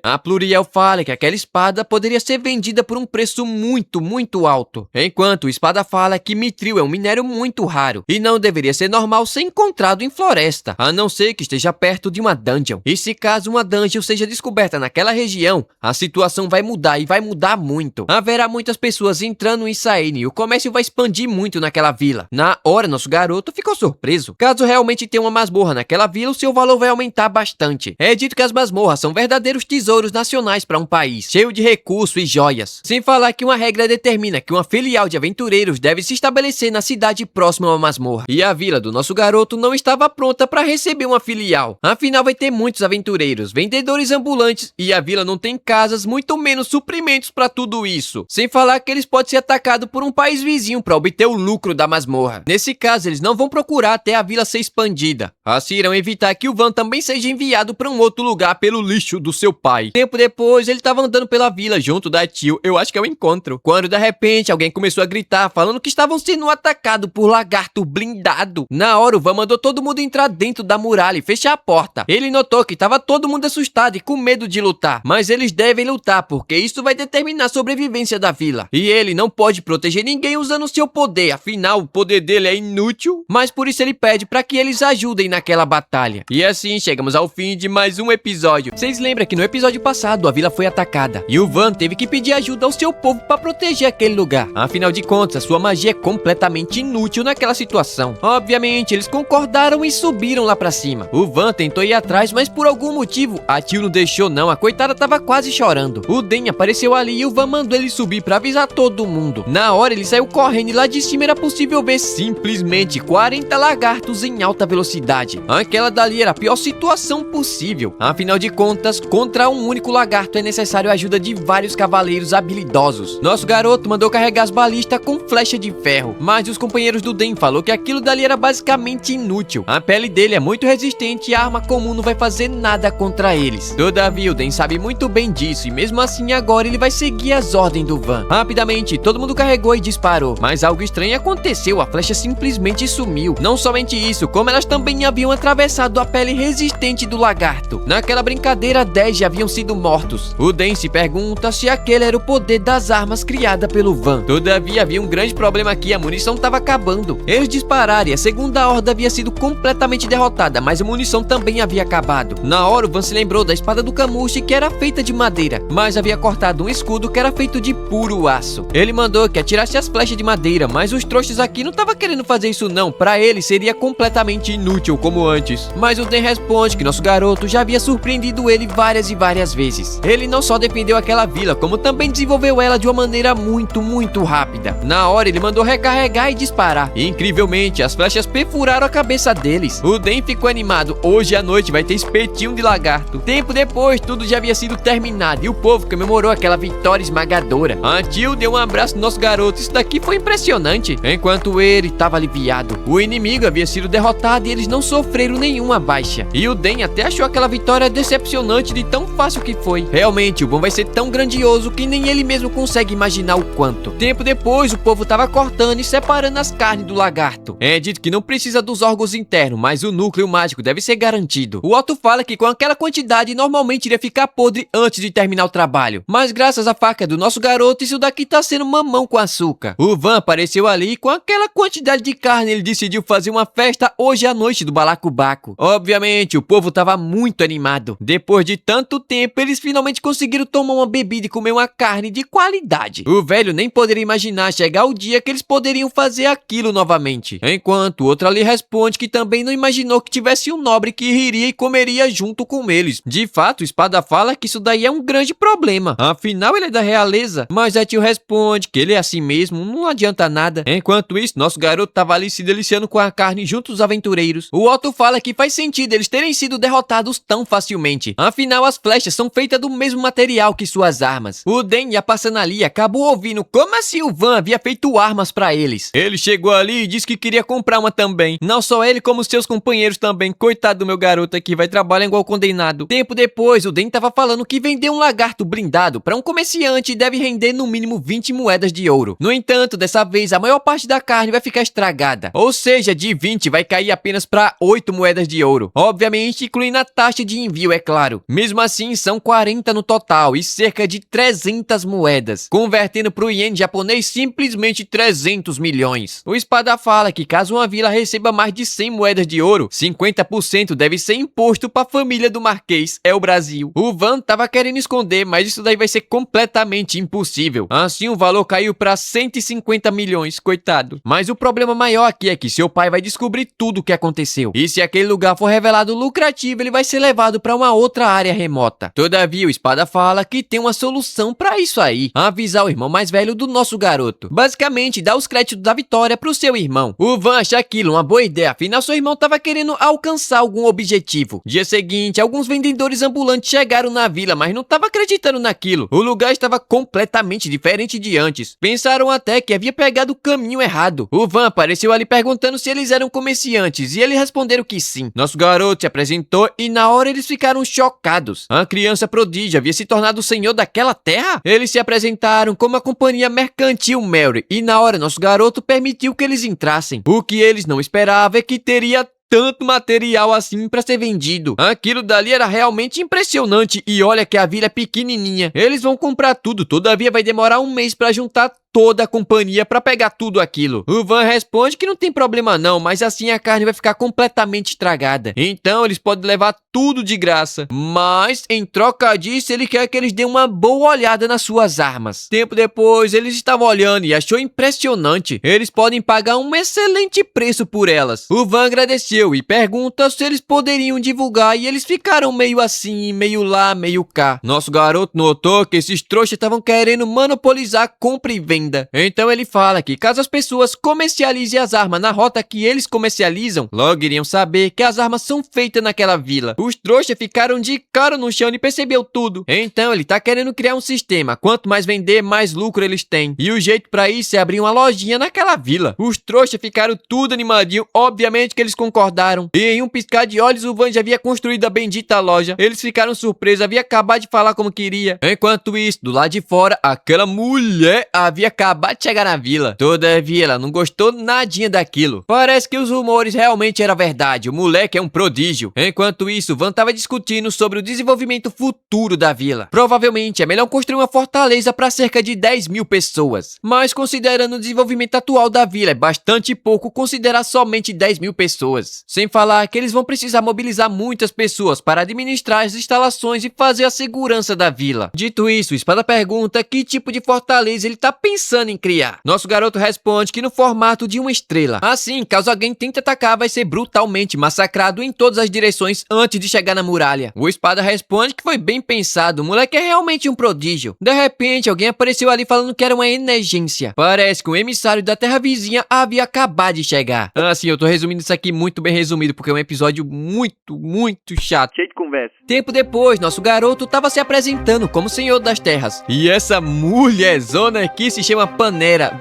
A Pluriel fala que aquela espada poderia ser vendida por um preço muito alto. Enquanto o Espada fala que mitril é um minério muito raro e não deveria ser normal ser encontrado em floresta, a não ser que esteja perto de uma dungeon. E se caso uma dungeon seja descoberta naquela região, a situação vai mudar e vai mudar muito. Haverá muitas pessoas entrando e saindo e o comércio vai expandir muito naquela vila. Na hora, nosso garoto ficou surpreso. Caso realmente tenha uma masmorra naquela vila, o seu valor vai aumentar bastante. É dito que as masmorras são verdadeiros tesouros nacionais para um país, cheio de recursos e joias. Sem falar que uma regra determina que uma filial de aventureiros deve se estabelecer na cidade próxima a uma masmorra. E a vila do nosso garoto não estava pronta para receber uma filial. Afinal, vai ter muitos aventureiros, vendedores ambulantes, e a vila não tem casas, muito menos suprimentos para tudo isso. Sem falar que eles podem ser atacados por um país vizinho para obter o lucro da masmorra. Nesse caso, eles não vão procurar até a vila ser expandida. Assim irão evitar que o Van também seja enviado para um outro lugar pelo lixo do seu pai. Tempo depois, ele estava andando pela vila junto da tio, eu acho que é um encontro, quando de repente alguém começou a gritar falando que estavam sendo atacados por lagarto blindado. Na hora o Van mandou todo mundo entrar dentro da muralha e fechar a porta. Ele notou que estava todo mundo assustado e com medo de lutar, mas eles devem lutar porque isso vai determinar a sobrevivência da vila. E ele não pode proteger ninguém usando seu poder, afinal o poder dele é inútil, mas por isso ele pede para que eles ajudem naquela batalha. E assim chegamos ao fim de mais um episódio. Vocês lembram que no episódio passado a vila foi atacada e o Van teve que pedir ajuda ao seu povo para proteger aquele lugar. Afinal de contas, a sua magia é completamente inútil naquela situação. Obviamente, eles concordaram e subiram lá pra cima. O Van tentou ir atrás, mas por algum motivo a tio não deixou não, a coitada tava quase chorando. O Den apareceu ali e o Van mandou ele subir pra avisar todo mundo. Na hora ele saiu correndo e lá de cima era possível ver simplesmente 40 lagartos em alta velocidade. verdade. Aquela dali era a pior situação possível. Afinal de contas, contra um único lagarto é necessário a ajuda de vários cavaleiros habilidosos. Nosso garoto mandou carregar as balistas com flecha de ferro, mas os companheiros do Den falou que aquilo dali era basicamente inútil. A pele dele é muito resistente e a arma comum não vai fazer nada contra eles. Todavia, o Den sabe muito bem disso e mesmo assim agora ele vai seguir as ordens do Van. Rapidamente, todo mundo carregou e disparou, mas algo estranho aconteceu, a flecha simplesmente sumiu. Não somente isso, como elas também haviam atravessado a pele resistente do lagarto. Naquela brincadeira, 10 já haviam sido mortos. O Den se pergunta se aquele era o poder das armas criada pelo Van. Todavia, havia um grande problema aqui, a munição estava acabando. Eles dispararam e a segunda horda havia sido completamente derrotada, mas a munição também havia acabado. Na hora, o Van se lembrou da espada do Camushi, que era feita de madeira, mas havia cortado um escudo que era feito de puro aço. Ele mandou que atirasse as flechas de madeira, mas os trouxas aqui não estavam querendo fazer isso não. Para ele seria completamente inútil como antes. Mas o Den responde que nosso garoto já havia surpreendido ele várias e várias vezes. Ele não só defendeu aquela vila, como também desenvolveu ela de uma maneira muito rápida. Na hora ele mandou recarregar e disparar. E, incrivelmente, as flechas perfuraram a cabeça deles. O Den ficou animado. Hoje à noite vai ter espetinho de lagarto. Tempo depois, tudo já havia sido terminado e o povo comemorou aquela vitória esmagadora. A tio deu um abraço no nosso garoto. Isso daqui foi impressionante. Enquanto ele estava aliviado, o inimigo havia sido derrotado e eles não sofreram nenhuma baixa. E o Den até achou aquela vitória decepcionante de tão fácil que foi. Realmente, o bom vai ser tão grandioso que nem ele mesmo consegue imaginar o quanto. Tempo depois, o povo estava cortando e separando as carnes do lagarto. É dito que não precisa dos órgãos internos, mas o núcleo mágico deve ser garantido. O Otto fala que com aquela quantidade normalmente iria ficar podre antes de terminar o trabalho. Mas graças à faca do nosso garoto, isso daqui tá sendo mamão com açúcar. O Van apareceu ali e com aquela quantidade de carne ele decidiu fazer uma festa hoje à noite do balacobaco. Obviamente, o povo tava muito animado. Depois de tanto tempo, eles finalmente conseguiram tomar uma bebida e comer uma carne de qualidade. O velho nem poderia imaginar chegar o dia que eles poderiam fazer aquilo novamente. Enquanto o outro ali responde que também não imaginou que tivesse um nobre que riria e comeria junto com eles. De fato, o Espada fala que isso daí é um grande problema. Afinal, ele é da realeza. Mas a tio responde que ele é assim mesmo, não adianta nada. Enquanto isso, nosso garoto tava ali se deliciando com a carne junto aos aventureiros. O Otto fala que faz sentido eles terem sido derrotados tão facilmente. Afinal, as flechas são feitas do mesmo material que suas armas. O Den ia passando ali e acabou ouvindo como assim o Van havia feito armas pra eles. Ele chegou ali e disse que queria comprar uma também. Não só ele, como seus companheiros também. Coitado do meu garoto aqui, vai trabalhar igual condenado. Tempo depois, o Den tava falando que vender um lagarto blindado pra um comerciante deve render no mínimo 20 moedas de ouro. No entanto, dessa vez, a maior parte da carne vai ficar estragada. Ou seja, de 20 vai cair apenas pra 8 moedas de ouro. Obviamente, incluindo a taxa de envio, é claro. Mesmo assim, são 40 no total e cerca de 300 moedas. Convertendo pro iene japonês, simplesmente 300 milhões. O Espada fala que caso uma vila receba mais de 100 moedas de ouro, 50% deve ser imposto pra família do Marquês, é o Brasil. O Van tava querendo esconder, mas isso daí vai ser completamente impossível. Assim, o valor caiu pra 150 milhões, coitado. Mas o problema maior aqui é que seu pai vai descobrir tudo o que aconteceu. E se aquele lugar for revelado lucrativo, ele vai ser levado pra uma outra área remota. Todavia, o Espada fala que tem uma solução pra isso aí. Avisar o irmão mais velho do nosso garoto. Basicamente, dar os créditos da vitória pro seu irmão. O Van acha aquilo uma boa ideia, afinal seu irmão tava querendo alcançar algum objetivo. Dia seguinte, alguns vendedores ambulantes chegaram na vila, mas não tava acreditando naquilo. O lugar estava completamente diferente de antes. Pensaram até que havia pegado o caminho errado. O Van apareceu ali perguntando se eles eram comerciantes e eles responderam que sim. Nosso garoto se apresentou e na hora eles ficaram chocados. A criança prodígio havia se tornado o senhor daquela terra? Eles se apresentaram como a companhia mercantil Mary e na hora nosso garoto permitiu que eles entrassem. O que eles não esperavam é que teria tanto material assim pra ser vendido. Aquilo dali era realmente impressionante e olha que a vila é pequenininha. Eles vão comprar tudo, todavia vai demorar um mês pra juntar toda a companhia pra pegar tudo aquilo. O Van responde que não tem problema não, mas assim a carne vai ficar completamente estragada. Então eles podem levar tudo de graça. Mas em troca disso ele quer que eles deem uma boa olhada nas suas armas. Tempo depois eles estavam olhando e achou impressionante. Eles podem pagar um excelente preço por elas. O Van agradeceu e pergunta se eles poderiam divulgar e eles ficaram meio assim, meio lá, meio cá. Nosso garoto notou que esses trouxas estavam querendo monopolizar compra e venda. lenda. Então ele fala que caso as pessoas comercializem as armas na rota que eles comercializam, logo iriam saber que as armas são feitas naquela vila. Os trouxas ficaram de cara no chão e percebeu tudo. Então ele tá querendo criar um sistema. Quanto mais vender, mais lucro eles têm. E o jeito pra isso é abrir uma lojinha naquela vila. Os trouxas ficaram tudo animadinho. Obviamente que eles concordaram. E em um piscar de olhos, o Van já havia construído a bendita loja. Eles ficaram surpresos. Havia acabado de falar como queria. Enquanto isso, do lado de fora, aquela mulher havia acabado de chegar na vila. Todavia, ela não gostou nadinha daquilo. Parece que os rumores realmente eram verdade. O moleque é um prodígio. Enquanto isso, Van tava discutindo sobre o desenvolvimento futuro da vila. Provavelmente é melhor construir uma fortaleza para cerca de 10 mil pessoas. Mas considerando o desenvolvimento atual da vila, é bastante pouco considerar somente 10 mil pessoas. Sem falar que eles vão precisar mobilizar muitas pessoas para administrar as instalações e fazer a segurança da vila. Dito isso, o Espada pergunta que tipo de fortaleza ele tá pensando em criar. Nosso garoto responde que no formato de uma estrela. Assim, caso alguém tente atacar, vai ser brutalmente massacrado em todas as direções antes de chegar na muralha. O Espada responde que foi bem pensado, o moleque é realmente um prodígio. De repente, alguém apareceu ali falando que era uma emergência. Parece que um emissário da terra vizinha havia acabado de chegar. Assim, eu tô resumindo isso aqui muito bem resumido, porque é um episódio muito chato. Cheio de conversa. Tempo depois, nosso garoto tava se apresentando como senhor das terras. E essa mulherzona aqui se chama Panamera,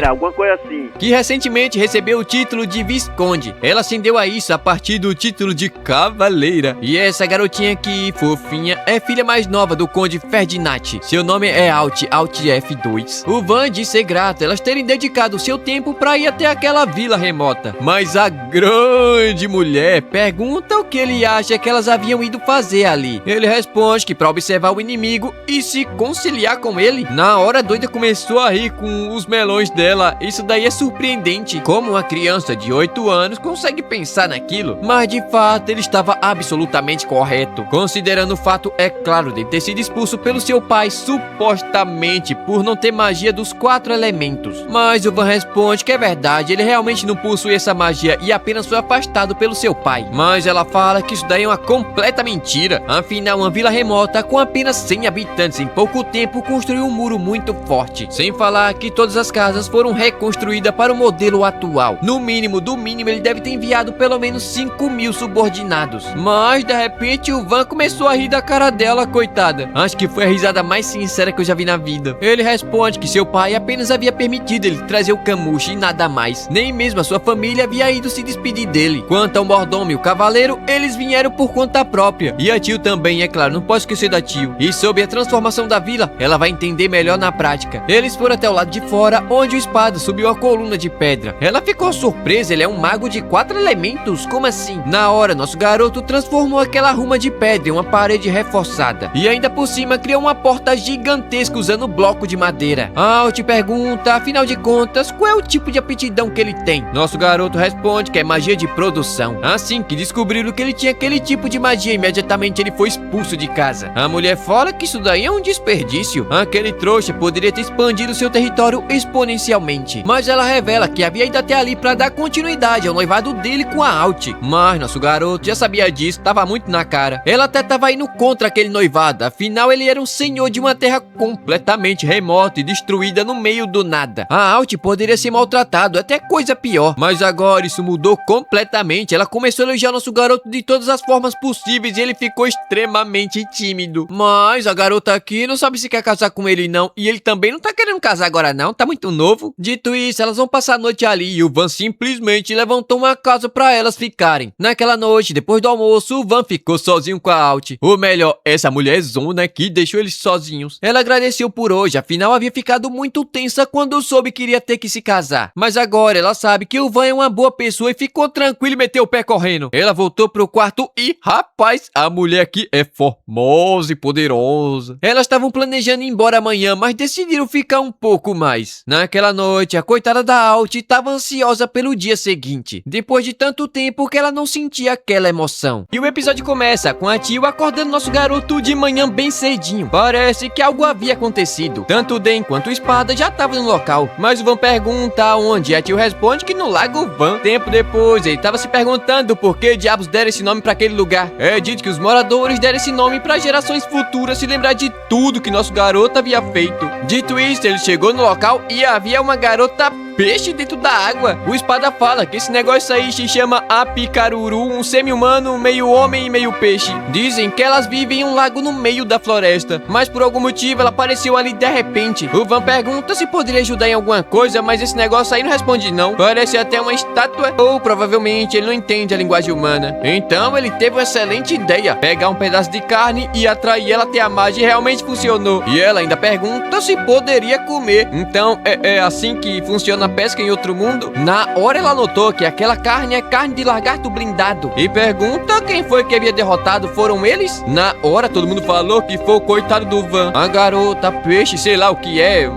Alguma coisa assim. que recentemente recebeu o título de Visconde. Ela ascendeu a isso a partir do título de Cavaleira. E essa garotinha aqui, fofinha, é filha mais nova do Conde Ferdinand. Seu nome é Alt F2. O Van diz ser grato elas terem dedicado seu tempo pra ir até aquela vila remota. Mas a grande mulher pergunta o que ele acha que elas haviam ido fazer ali. Ele responde que pra observar o inimigo e se conciliar com ele. Na hora a doida começou a rir com os melões dela. Isso daí é surpreendente. Como uma criança de 8 anos consegue pensar naquilo? Mas de fato ele estava absolutamente correto. Considerando o fato, é claro, de ter sido expulso pelo seu pai, supostamente por não ter magia dos 4 elementos. Mas o Van responde que é verdade, ele realmente não possui essa magia e apenas foi afastado pelo seu pai. Mas ela fala que isso daí é uma completa mentira. Afinal, uma vila remota com apenas 100 habitantes em pouco tempo construiu um muro muito forte. Sem falar que todas as casas foram reconstruídas para o modelo atual. No mínimo, do mínimo, ele deve ter enviado pelo menos 5 mil subordinados. Mas, de repente, o Van começou a rir da cara dela, coitada. Acho que foi a risada mais sincera que eu já vi na vida. Ele responde que seu pai apenas havia permitido ele trazer o Camuche e nada mais. Nem mesmo a sua família havia ido se despedir dele. Quanto ao mordomo e o cavaleiro, eles vieram por conta própria. E a tio também, é claro, não posso esquecer da tio. E sobre a transformação da vila, ela vai entender melhor na prática. Eles foram até o lado de fora, onde o Espada subiu a coluna de pedra. Ela ficou surpresa, ele é um mago de 4 elementos, como assim? Na hora, nosso garoto transformou aquela ruma de pedra em uma parede reforçada. E ainda por cima, criou uma porta gigantesca usando bloco de madeira. Alt pergunta, afinal de contas, qual é o tipo de aptidão que ele tem? Nosso garoto responde que é magia de produção. Assim que descobriram que ele tinha aquele tipo de magia, imediatamente ele foi expulso de casa. A mulher fala que isso daí é um desperdício. Aquele trouxa poderia ter expandido seu território exponencialmente. Mas ela revela que havia ido até ali para dar continuidade ao noivado dele com a Alt. Mas nosso garoto já sabia disso, tava muito na cara. Ela até tava indo contra aquele noivado, afinal ele era um senhor de uma terra completamente remota e destruída no meio do nada. A Alt poderia ser maltratado, até coisa pior. Mas agora isso mudou completamente. Ela começou a elogiar nosso garoto de todas as formas possíveis e ele ficou extremamente tímido. Mas a garota aqui não sabe se quer casar com ele não, e ele também não tá querendo casar agora não, tá muito novo. Dito isso, elas vão passar a noite ali e o Van simplesmente levantou uma casa pra elas ficarem. Naquela noite, depois do almoço, o Van ficou sozinho com a Alt. Ou melhor, essa mulherzona aqui deixou eles sozinhos. Ela agradeceu por hoje, afinal havia ficado muito tensa quando soube que iria ter que se casar. Mas agora ela sabe que o Van é uma boa pessoa e ficou tranquila e meteu o pé correndo. Ela voltou pro quarto e, rapaz, a mulher aqui é formosa e poderosa. Elas estavam planejando ir embora amanhã, mas decidiram ficar um pouco mais. Naquela noite, a coitada da Alt estava ansiosa pelo dia seguinte, depois de tanto tempo que ela não sentia aquela emoção. E o episódio começa com a tio acordando nosso garoto de manhã bem cedinho. Parece que algo havia acontecido. Tanto o Den quanto o Espada já estavam no local, mas o Van pergunta onde, e a tio responde que no Lago Van. Tempo depois, ele estava se perguntando por que diabos deram esse nome para aquele lugar. É dito que os moradores deram esse nome para gerações futuras se lembrar de tudo que nosso garoto garota havia feito. Dito isso, ele chegou no local e havia uma garota peixe dentro da água. O espada fala que esse negócio aí se chama Apicaruru, um semi-humano, meio homem e meio peixe. Dizem que elas vivem em um lago no meio da floresta, mas por algum motivo ela apareceu ali de repente. O Van pergunta se poderia ajudar em alguma coisa, mas esse negócio aí não responde não. Parece até uma estátua, ou provavelmente ele não entende a linguagem humana. Então ele teve uma excelente ideia, pegar um pedaço de carne e atrair ela até a magia, e realmente funcionou. E ela ainda pergunta se poderia comer. Então é assim que funciona a pesca em outro mundo? Na hora ela notou que aquela carne é carne de lagarto blindado e pergunta quem foi que havia derrotado. Foram eles? Na hora todo mundo falou que foi o coitado do Van. A garota peixe, sei lá o que é,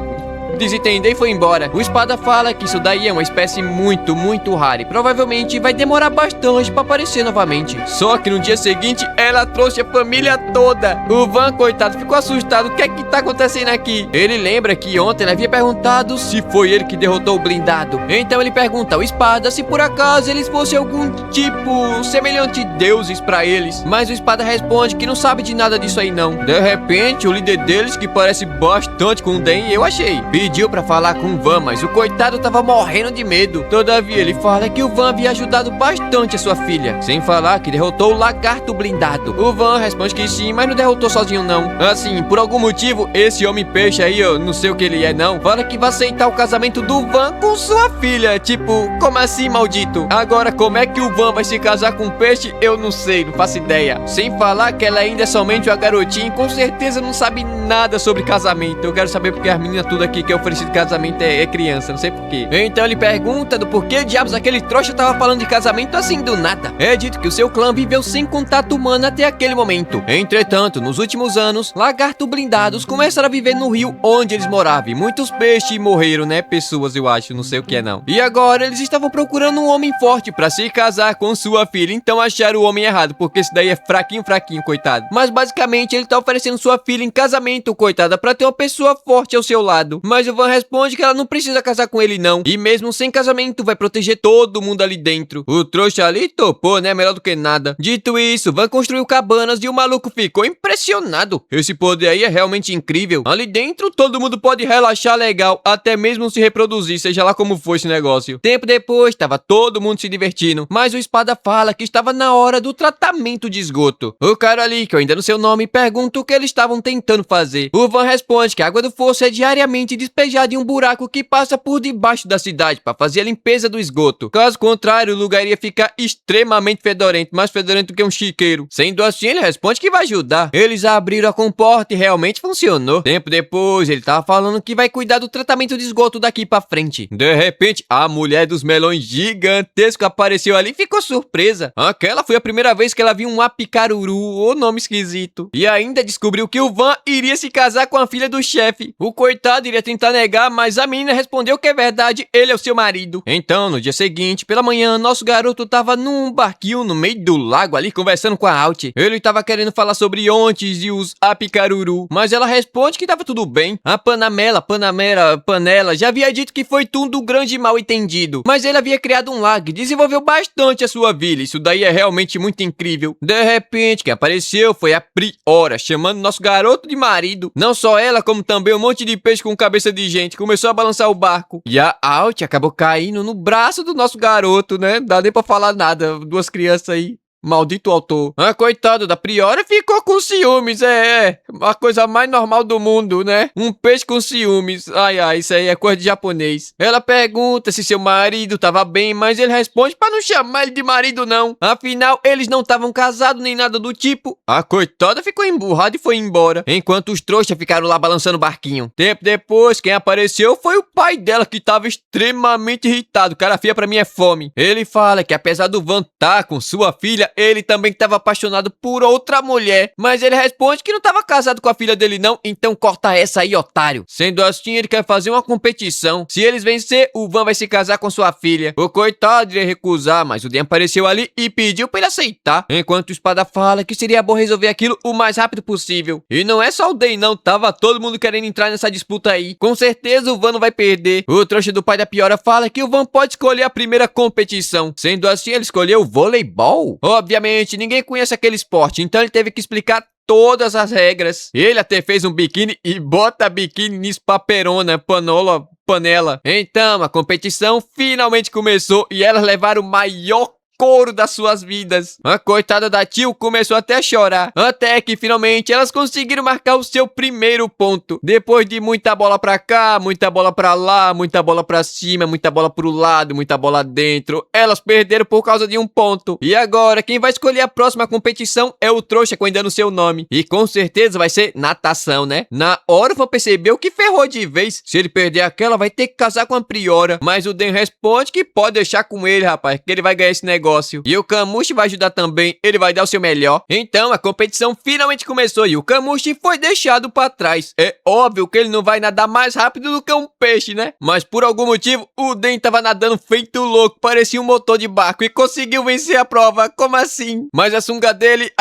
desentendeu e foi embora. O espada fala que isso daí é uma espécie muito, muito rara e provavelmente vai demorar bastante pra aparecer novamente. Só que no dia seguinte ela trouxe a família toda. O Van, coitado, ficou assustado. O que é que tá acontecendo aqui? Ele lembra que ontem ele havia perguntado se foi ele que derrotou o blindado. Então ele pergunta ao espada se por acaso eles fossem algum tipo semelhante deuses pra eles. Mas o espada responde que não sabe de nada disso aí não. De repente o líder deles, que parece bastante com o Den, eu achei, pediu pra falar com o Van, mas o coitado tava morrendo de medo. Todavia ele fala que o Van havia ajudado bastante a sua filha, sem falar que derrotou o lagarto blindado. O Van responde que sim, mas não derrotou sozinho não. Assim, por algum motivo, esse homem peixe aí, eu não sei o que ele é não, fala que vai aceitar o casamento do Van com sua filha. Tipo, como assim, maldito? Agora, como é que o Van vai se casar com um peixe? Eu não sei, não faço ideia. Sem falar que ela ainda é somente uma garotinha e com certeza não sabe nada sobre casamento. Eu quero saber porque as meninas tudo aqui que é oferecido casamento é criança, não sei porquê. Então ele pergunta do porquê diabos aquele trouxa tava falando de casamento assim do nada. É dito que o seu clã viveu sem contato humano até aquele momento. Entretanto, nos últimos anos, lagartos blindados começaram a viver no rio onde eles moravam. E muitos peixes morreram, né? Pessoas, eu acho, não sei o que é não. E agora eles estavam procurando um homem forte pra se casar com sua filha. Então acharam o homem errado, porque esse daí é fraquinho, coitado. Mas basicamente ele tá oferecendo sua filha em casamento, coitada, pra ter uma pessoa forte ao seu lado. Mas o Van responde que ela não precisa casar com ele não, e mesmo sem casamento vai proteger todo mundo ali dentro. O trouxa ali topou, né? Melhor do que nada. Dito isso, Van construiu cabanas e o maluco ficou impressionado. Esse poder aí é realmente incrível. Ali dentro todo mundo pode relaxar legal, até mesmo se reproduzir, seja lá como for esse negócio. Tempo depois, estava todo mundo se divertindo, mas o espada fala que estava na hora do tratamento de esgoto. O cara ali, que eu ainda não sei o nome, pergunta o que eles estavam tentando fazer. O Van responde que a água do fosso é diariamente despejada em um buraco que passa por debaixo da cidade para fazer a limpeza do esgoto. Caso contrário, o lugar iria ficar extremamente fedorento, mais fedorento do que um chiqueiro. Sendo assim, ele responde que vai ajudar. Eles abriram a comporta e realmente funcionou. Tempo depois, ele tava falando que vai cuidar do tratamento de esgoto daqui pra frente. De repente, a mulher dos melões gigantesco apareceu ali e ficou surpresa. Aquela foi a primeira vez que ela viu um apicaruru, ou nome esquisito. E ainda descobriu que o Van iria se casar com a filha do chefe. O coitado iria tentar negar, mas a menina respondeu que é verdade, ele é o seu marido. Então, no dia seguinte, pela manhã, nosso garoto tava num barquinho no meio do lago ali, conversando com a Alt. Ele tava querendo falar sobre ontes e os apicaruru, mas ela responde que tava tudo bem. A Panela, já havia dito que foi tudo um grande mal entendido, mas ele havia criado um lago e desenvolveu bastante a sua vila. Isso daí é realmente muito incrível. De repente, quem apareceu foi a Priora, chamando nosso garoto de marido. Não só ela, como também um monte de peixe com cabeça de gente começou a balançar o barco. E a Alt acabou caindo no braço do nosso garoto, né? Não dá nem pra falar nada, duas crianças aí. Maldito autor. A coitada da Priora ficou com ciúmes, a coisa mais normal do mundo, né? Um peixe com ciúmes. Ai, isso aí é coisa de japonês. Ela pergunta se seu marido tava bem, mas ele responde pra não chamar ele de marido não. Afinal, eles não estavam casados nem nada do tipo. A coitada ficou emburrada e foi embora, enquanto os trouxas ficaram lá balançando o barquinho. Tempo depois, quem apareceu foi o pai dela, que tava extremamente irritado. Cara feia pra mim é fome. Ele fala que apesar do Van tá com sua filha, ele também estava apaixonado por outra mulher, mas ele responde que não estava casado com a filha dele não, então corta essa aí, otário. Sendo assim, ele quer fazer uma competição. Se eles vencer, o Van vai se casar com sua filha. O coitado iria recusar, mas o Den apareceu ali e pediu para ele aceitar. Enquanto o espada fala que seria bom resolver aquilo o mais rápido possível. E não é só o Den não, tava todo mundo querendo entrar nessa disputa aí. Com certeza o Van não vai perder. O trouxa do pai da Priora fala que o Van pode escolher a primeira competição. Sendo assim, ele escolheu o voleibol. obviamente, ninguém conhece aquele esporte, então ele teve que explicar todas as regras. Ele até fez um biquíni e bota biquíni nisso paperona, panela. Então, a competição finalmente começou e elas levaram o maior couro das suas vidas. A coitada da Tio começou até a chorar, até que finalmente elas conseguiram marcar o seu primeiro ponto. Depois de muita bola pra cá, muita bola pra lá, muita bola pra cima, muita bola pro lado, muita bola dentro, elas perderam por causa de um ponto. E agora, quem vai escolher a próxima competição é o trouxa com ainda no seu nome. E com certeza vai ser natação, né? Na hora o Van percebeu que ferrou de vez. Se ele perder aquela, vai ter que casar com a Priora. Mas o Dan responde que pode deixar com ele, rapaz, que ele vai ganhar esse negócio. E o Camushi vai ajudar também, ele vai dar o seu melhor. Então a competição finalmente começou e o Camushi foi deixado pra trás. É óbvio que ele não vai nadar mais rápido do que um peixe, né? Mas por algum motivo o Den tava nadando feito louco, parecia um motor de barco e conseguiu vencer a prova. Como assim? Mas a sunga dele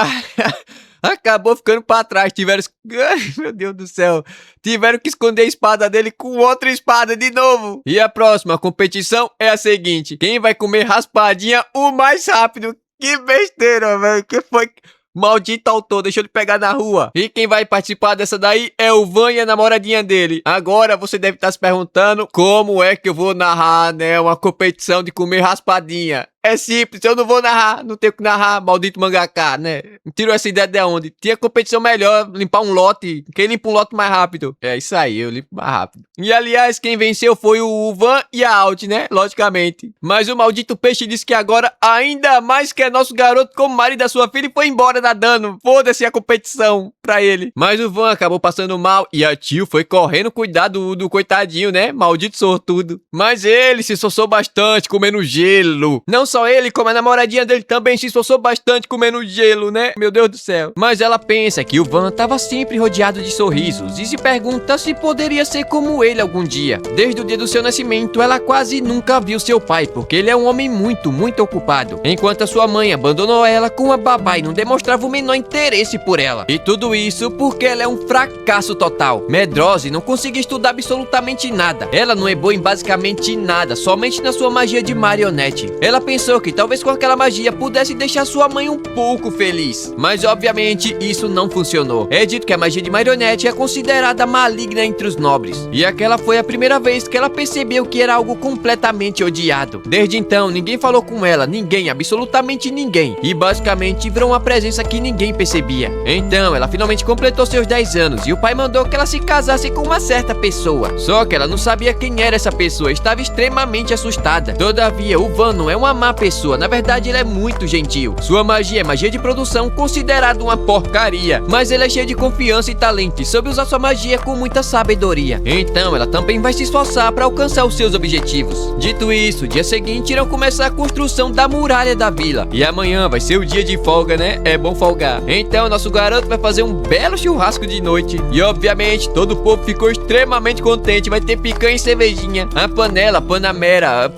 acabou ficando pra trás. Ai, meu Deus do céu. Tiveram que esconder a espada dele com outra espada de novo. E a próxima competição é a seguinte: quem vai comer raspadinha o mais rápido? Que besteira, velho. Que foi... Maldito autor, deixou ele pegar na rua. E quem vai participar dessa daí é o Van e a namoradinha dele. Agora você deve estar se perguntando como é que eu vou narrar, né, uma competição de comer raspadinha. É simples, eu não vou narrar, não tenho que narrar, maldito mangaká, né? Tirou essa ideia de onde? Tinha competição melhor, limpar um lote. Quem limpa um lote mais rápido? É isso aí, eu limpo mais rápido. E aliás, quem venceu foi o Van e a Alt, né? Logicamente. Mas o maldito peixe disse que agora ainda mais quer nosso garoto como marido da sua filha e foi embora nadando. Foda-se a competição pra ele. Mas o Van acabou passando mal e a Tio foi correndo cuidar do coitadinho, né? Maldito sortudo. Mas ele se esforçou bastante comendo gelo. Não só ele, como a namoradinha dele também se esforçou bastante comendo gelo, né? Meu Deus do céu. Mas ela pensa que o Van tava sempre rodeado de sorrisos e se pergunta se poderia ser como ele algum dia. Desde o dia do seu nascimento, ela quase nunca viu seu pai, porque ele é um homem muito ocupado. Enquanto a sua mãe abandonou ela com a babá e não demonstrava o menor interesse por ela. E tudo isso porque ela é um fracasso total. Medrose não conseguia estudar absolutamente nada. Ela não é boa em basicamente nada, somente na sua magia de marionete. Ela pensou que talvez com aquela magia pudesse deixar sua mãe um pouco feliz. Mas obviamente isso não funcionou. É dito que a magia de marionete é considerada maligna entre os nobres. E aquela foi a primeira vez que ela percebeu que era algo completamente odiado. Desde então, ninguém falou com ela, ninguém, absolutamente ninguém. E basicamente virou uma presença que ninguém percebia. Então, ela finalmente completou seus 10 anos e o pai mandou que ela se casasse com uma certa pessoa. Só que ela não sabia quem era essa pessoa, estava extremamente assustada. Todavia, o Van não é uma má pessoa, na verdade ele é muito gentil. Sua magia é magia de produção, considerada uma porcaria, mas ele é cheio de confiança e talento e soube usar sua magia com muita sabedoria. Então ela também vai se esforçar para alcançar os seus objetivos. Dito isso, dia seguinte irão começar a construção da muralha da vila. E amanhã vai ser o dia de folga, né? É bom folgar. Então nosso garoto vai fazer um belo churrasco de noite. E obviamente todo o povo ficou extremamente contente. Vai ter picanha e cervejinha. A panela, Panamera,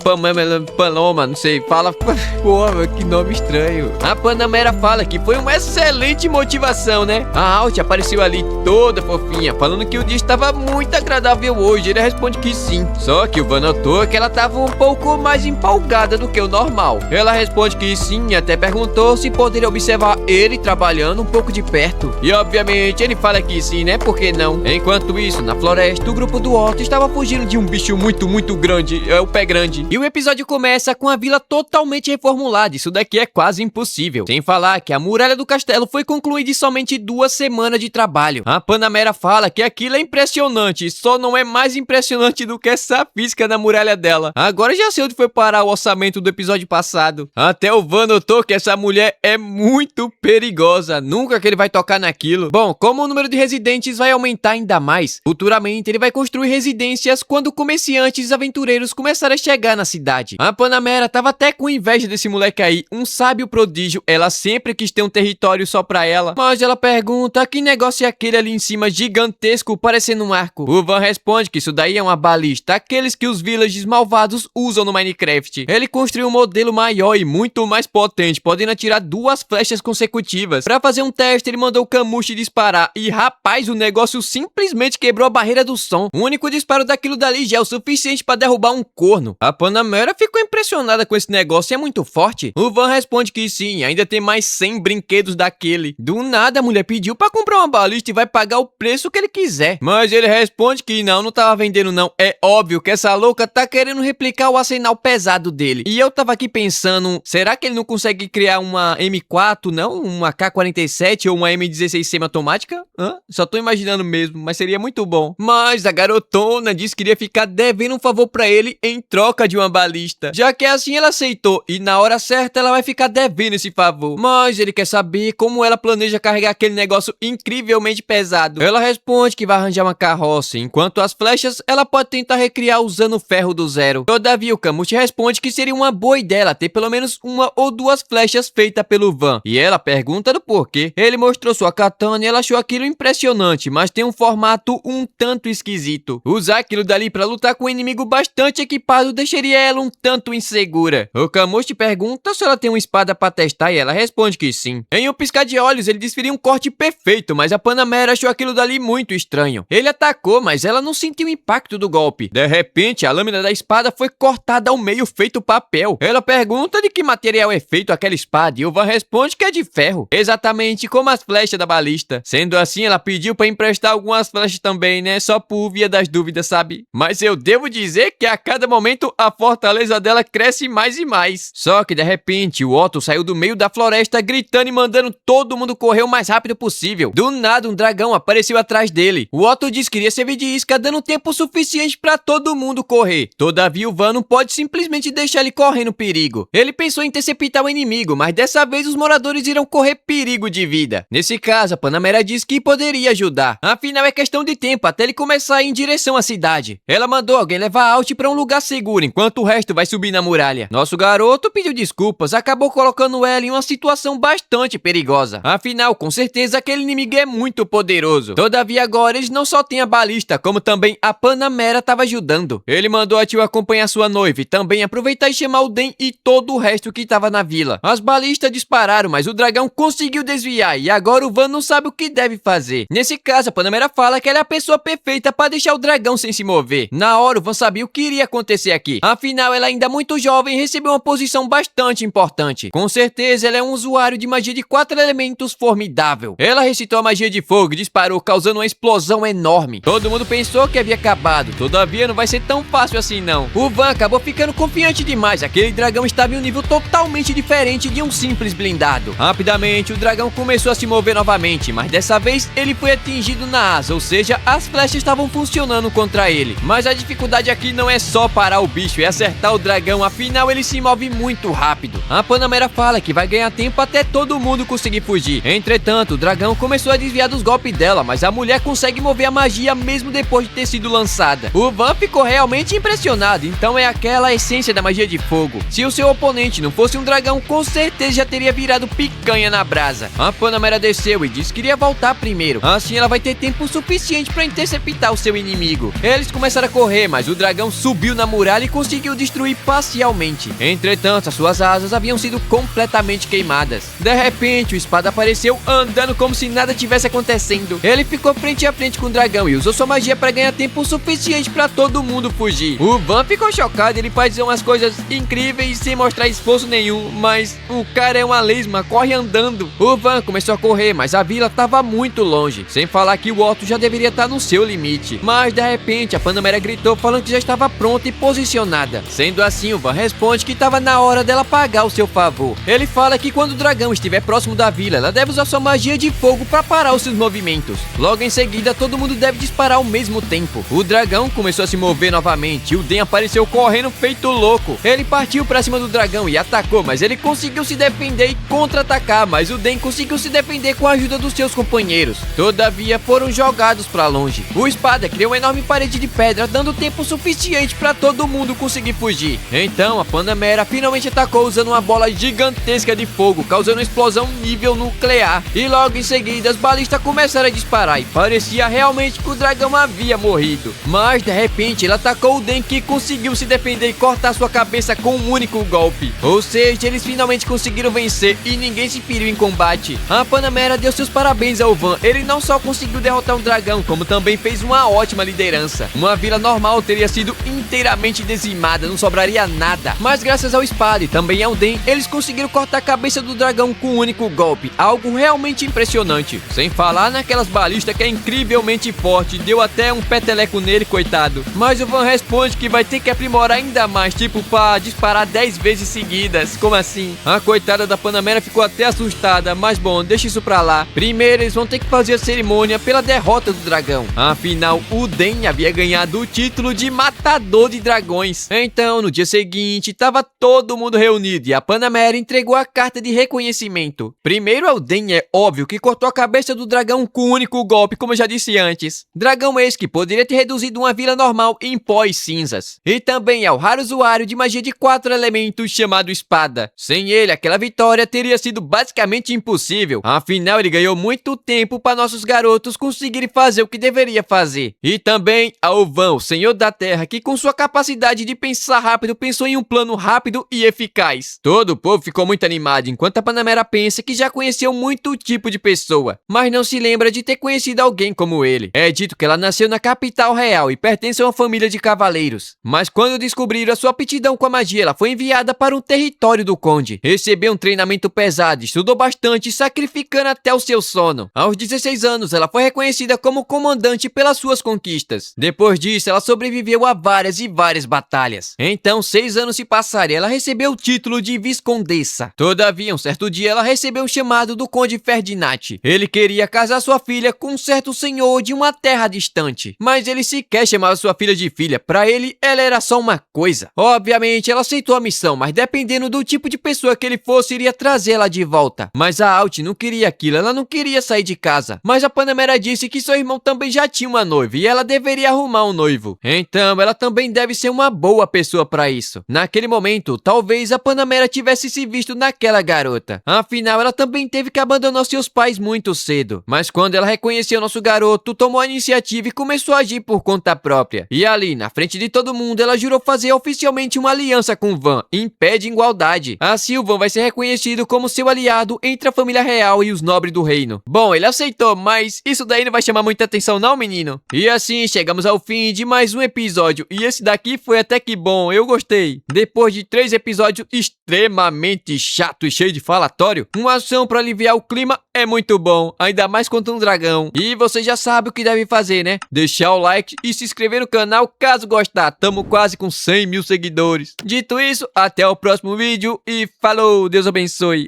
Paloma, não sei, fala. Porra, que nome estranho. A Panamera fala que foi uma excelente motivação, né? A Alt apareceu ali toda fofinha, falando que o dia estava muito agradável hoje. Ele responde que sim. Só que o Van notou que ela estava um pouco mais empolgada do que o normal. Ela responde que sim e até perguntou se poderia observar ele trabalhando um pouco de perto. E obviamente ele fala que sim, né? Por que não? Enquanto isso, na floresta, o grupo do Otto estava fugindo de um bicho muito grande. É o Pé Grande. E o episódio começa com a vila totalmente reformulada. Isso daqui é quase impossível. Sem falar que a muralha do castelo foi concluída em somente 2 semanas de trabalho. A Panamera fala que aquilo é impressionante, só não é mais impressionante do que essa física na muralha dela. Agora já sei onde foi parar o orçamento do episódio passado. Até o Van notou que essa mulher é muito perigosa. Nunca que ele vai tocar naquilo. Bom, como o número de residentes vai aumentar ainda mais, futuramente ele vai construir residências quando comerciantes e aventureiros começarem a chegar na cidade. A Panamera tava até com inveja desse moleque aí, um sábio prodígio. Ela sempre quis ter um território só pra ela. Mas ela pergunta que negócio é aquele ali em cima gigantesco, parecendo um arco. O Van responde que isso daí é uma balista, aqueles que os villagers malvados usam no Minecraft. Ele construiu um modelo maior e muito mais potente, podendo atirar 2 flechas consecutivas. Pra fazer um teste, ele mandou o Camushi Kamushi disparar e, rapaz, o negócio simplesmente quebrou a barreira do som. O único disparo daquilo dali já é o suficiente pra derrubar um corno. A Panamera ficou impressionada com esse negócio, é muito forte? O Van responde que sim, ainda tem mais 100 brinquedos daquele. Do nada, a mulher pediu pra comprar uma balista e vai pagar o preço que ele quiser. Mas ele responde que não tava vendendo não. É óbvio que essa louca tá querendo replicar o arsenal pesado dele. E eu tava aqui pensando, será que ele não consegue criar uma M4, não? Uma K-47 ou uma M16 semiautomática? Só tô imaginando mesmo, mas seria muito bom. Mas a garotona disse que iria ficar devendo um favor pra ele em troca de uma balista. Já que assim ela aceitou e na hora certa ela vai ficar devendo esse favor. Mas ele quer saber como ela planeja carregar aquele negócio incrivelmente pesado. Ela responde que vai arranjar uma carroça, enquanto as flechas ela pode tentar recriar usando o ferro do zero. Todavia o Kamushi responde que seria uma boa ideia ela ter pelo menos uma ou duas flechas feitas pelo Van. E ela pergunta do porquê. Ele mostrou sua katana e ela achou aquilo impressionante, mas tem um formato um tanto esquisito. Usar aquilo dali pra lutar com um inimigo bastante equipado deixaria ela um tanto insegura. O Kamushi pergunta se ela tem uma espada pra testar e ela responde que sim. Em um piscar de olhos ele desferia um corte perfeito, mas a Panamera achou aquilo dali muito estranho. Ele atacou, mas ela não sentiu o impacto do golpe. De repente, a lâmina da espada foi cortada ao meio feito papel. Ela pergunta de que material é feito aquela espada e o Van responde que é de ferro, exatamente como as flechas da balista. Sendo assim, ela pediu pra emprestar algumas flechas também, né? Só por via das dúvidas, sabe? Mas eu devo dizer que a cada momento a fortaleza dela cresce mais e mais. Só que de repente, o Otto saiu do meio da floresta gritando e mandando todo mundo correr o mais rápido possível. Do nada, um dragão apareceu atrás dele. O Otto disse que iria servir de isca, dando tempo suficiente pra todo mundo correr. Todavia, o Van não pode simplesmente deixar ele correr no perigo. Ele pensou em interceptar o inimigo, mas dessa vez os moradores irão correr perigo de vida. Nesse caso, a Panamera disse que poderia ajudar. Afinal, é questão de tempo até ele começar a ir em direção à cidade. Ela mandou alguém levar Alt pra um lugar seguro, enquanto o resto vai subir na muralha. Nosso garoto pediu desculpas, acabou colocando ela em uma situação bastante perigosa. Afinal, com certeza, aquele inimigo é muito poderoso. Todavia, agora eles não só têm a balista, como também a Panamera estava ajudando. Ele mandou a tio acompanhar sua noiva e também aproveitar e chamar o Den e todo o resto que estava na vila. As balistas dispararam, mas o dragão conseguiu desviar e agora o Van não sabe o que deve fazer. Nesse caso, a Panamera fala que ela é a pessoa perfeita para deixar o dragão sem se mover. Na hora, o Van sabia o que iria acontecer aqui. Afinal, ela ainda muito jovem e recebeu uma posição bastante importante. Com certeza, ela é um usuário de magia de 4 elementos formidável. Ela recitou a magia de fogo e disparou, causando uma explosão enorme. Todo mundo pensou que havia acabado. Todavia, não vai ser tão fácil assim não. O Van acabou ficando confiante demais. Aquele dragão estava em um nível totalmente diferente de um simples blindado. Rapidamente, o dragão começou a se mover novamente, mas dessa vez ele foi atingido na asa, ou seja, as flechas estavam funcionando contra ele. Mas a dificuldade aqui não é só parar o bicho, é acertar o dragão, afinal ele se move muito rápido. A Panamera fala que vai ganhar tempo até todo mundo conseguir fugir. Entretanto, o dragão começou a desviar dos golpes dela, mas a mulher consegue mover a magia mesmo depois de ter sido lançada. O Van ficou realmente impressionado, então é aquela essência da magia de fogo. Se o seu oponente não fosse um dragão, com certeza já teria virado picanha na brasa. A Panamera desceu e disse que iria voltar primeiro, assim ela vai ter tempo suficiente para interceptar o seu inimigo. Eles começaram a correr, mas o dragão subiu na muralha e conseguiu destruir parcialmente. Entretanto, as suas asas haviam sido completamente queimadas. De repente, o espada apareceu andando como se nada tivesse acontecendo. Ele ficou frente a frente com o dragão e usou sua magia para ganhar tempo suficiente para todo mundo fugir. O Van ficou chocado, ele faz umas coisas incríveis sem mostrar esforço nenhum, mas o cara é uma lesma, corre andando. O Van começou a correr, mas a vila estava muito longe, sem falar que o Otto já deveria estar no seu limite. Mas de repente a Panamera gritou falando que já estava pronta e posicionada. Sendo assim, o Van responde que estava na hora dela pagar o seu favor. Ele fala que quando o dragão estiver próximo da vila, ela deve usar sua magia de fogo para parar os seus movimentos. Logo em seguida, todo mundo deve disparar ao mesmo tempo. O dragão começou a se mover novamente e o Den apareceu correndo feito louco. Ele partiu para cima do dragão e atacou, mas ele conseguiu se defender e contra-atacar, mas o Den conseguiu se defender com a ajuda dos seus companheiros. Todavia, foram jogados para longe. O espada criou uma enorme parede de pedra, dando tempo suficiente para todo mundo conseguir fugir. Então, a Panamera finalmente atacou usando uma bola gigantesca de fogo, causando uma explosão nível nuclear. E logo em seguida, as balistas começaram a disparar e parecia realmente que o dragão havia morrido. Mas, de repente, ele atacou o Den, que conseguiu se defender e cortar sua cabeça com um único golpe. Ou seja, eles finalmente conseguiram vencer e ninguém se feriu em combate. A Panamera deu seus parabéns ao Van. Ele não só conseguiu derrotar um dragão, como também fez uma ótima liderança. Uma vila normal teria sido inteiramente dizimada, não sobraria nada. Mas graças ao Espada e também ao Den, eles conseguiram cortar a cabeça do dragão com um único golpe. Algo realmente impressionante. Sem falar naquelas balistas que é incrivelmente forte. Deu até um peteleco nele, coitado. Mas o Van responde que vai ter que aprimorar ainda mais, tipo pra disparar 10 vezes seguidas. Como assim? A coitada da Panamera ficou até assustada, mas bom, deixa isso pra lá. Primeiro eles vão ter que fazer a cerimônia pela derrota do dragão. Afinal, o Den havia ganhado o título de matador de dragões. Então, no dia seguinte, tava todo mundo reunido e a Panamera entregou a carta de reconhecimento. Primeiro ao Den, é óbvio, que cortou a cabeça do dragão com um único golpe, como eu já disse antes. Dragão esse que poderia ter reduzido uma vila normal em pó e cinzas. E também ao raro usuário de magia de 4 elementos chamado Espada. Sem ele, aquela vitória teria sido basicamente impossível. Afinal, ele ganhou muito tempo para nossos garotos conseguirem fazer o que deveria fazer. E também ao Van, o Senhor da Terra, que com sua capacidade de pensar rápido, pensou em um plano rápido e eficaz. Todo o povo ficou muito animado, enquanto a Panamera pensa que já conheceu muito tipo de pessoa, mas não se lembra de ter conhecido alguém como ele. É dito que ela nasceu na capital real e pertence a uma família de cavaleiros. Mas quando descobriram a sua aptidão com a magia, ela foi enviada para um território do conde. Recebeu um treinamento pesado, estudou bastante, sacrificando até o seu sono. Aos 16 anos, ela foi reconhecida como comandante pelas suas conquistas. Depois disso, ela sobreviveu a várias e várias batalhas. Então, 6 anos se passaram e ela recebeu o título de Viscondessa. Todavia, um certo dia, ela recebeu um chamado do conde Ferdinand. Ele queria casar sua filha com um certo senhor de uma terra distante. Mas ele sequer chamava sua filha de filha. Para ele, ela era só uma coisa. Obviamente, ela aceitou a missão, mas dependendo do tipo de pessoa que ele fosse, iria trazê-la de volta. Mas a Alt não queria aquilo, ela não queria sair de casa. Mas a Panamera disse que seu irmão também já tinha uma noiva e ela deveria arrumar um noivo. Então, ela também deve ser uma boa pessoa para isso. Naquele momento, talvez a Panamera tivesse se visto naquela garota. Afinal, ela também teve que abandonar seus pais muito cedo. Mas quando ela reconheceu nosso garoto, tomou a iniciativa e começou a agir por conta própria. E ali, na frente de todo mundo, ela jurou fazer oficialmente uma aliança com o Van, em pé de igualdade. Assim, o Van vai ser reconhecido como seu aliado entre a família real e os nobres do reino. Bom, ele aceitou, mas isso daí não vai chamar muita atenção não, menino? E assim, chegamos ao fim de mais um episódio. E esse daqui foi até que bom, eu gostei. Depois de 3 episódios extremamente chato e cheio de falatório, uma ação para aliviar o clima é muito bom, ainda mais contra um dragão. E você já sabe o que deve fazer, né? Deixar o like e se inscrever no canal caso gostar. Tamo quase com 100 mil seguidores. Dito isso, até o próximo vídeo e falou, Deus abençoe.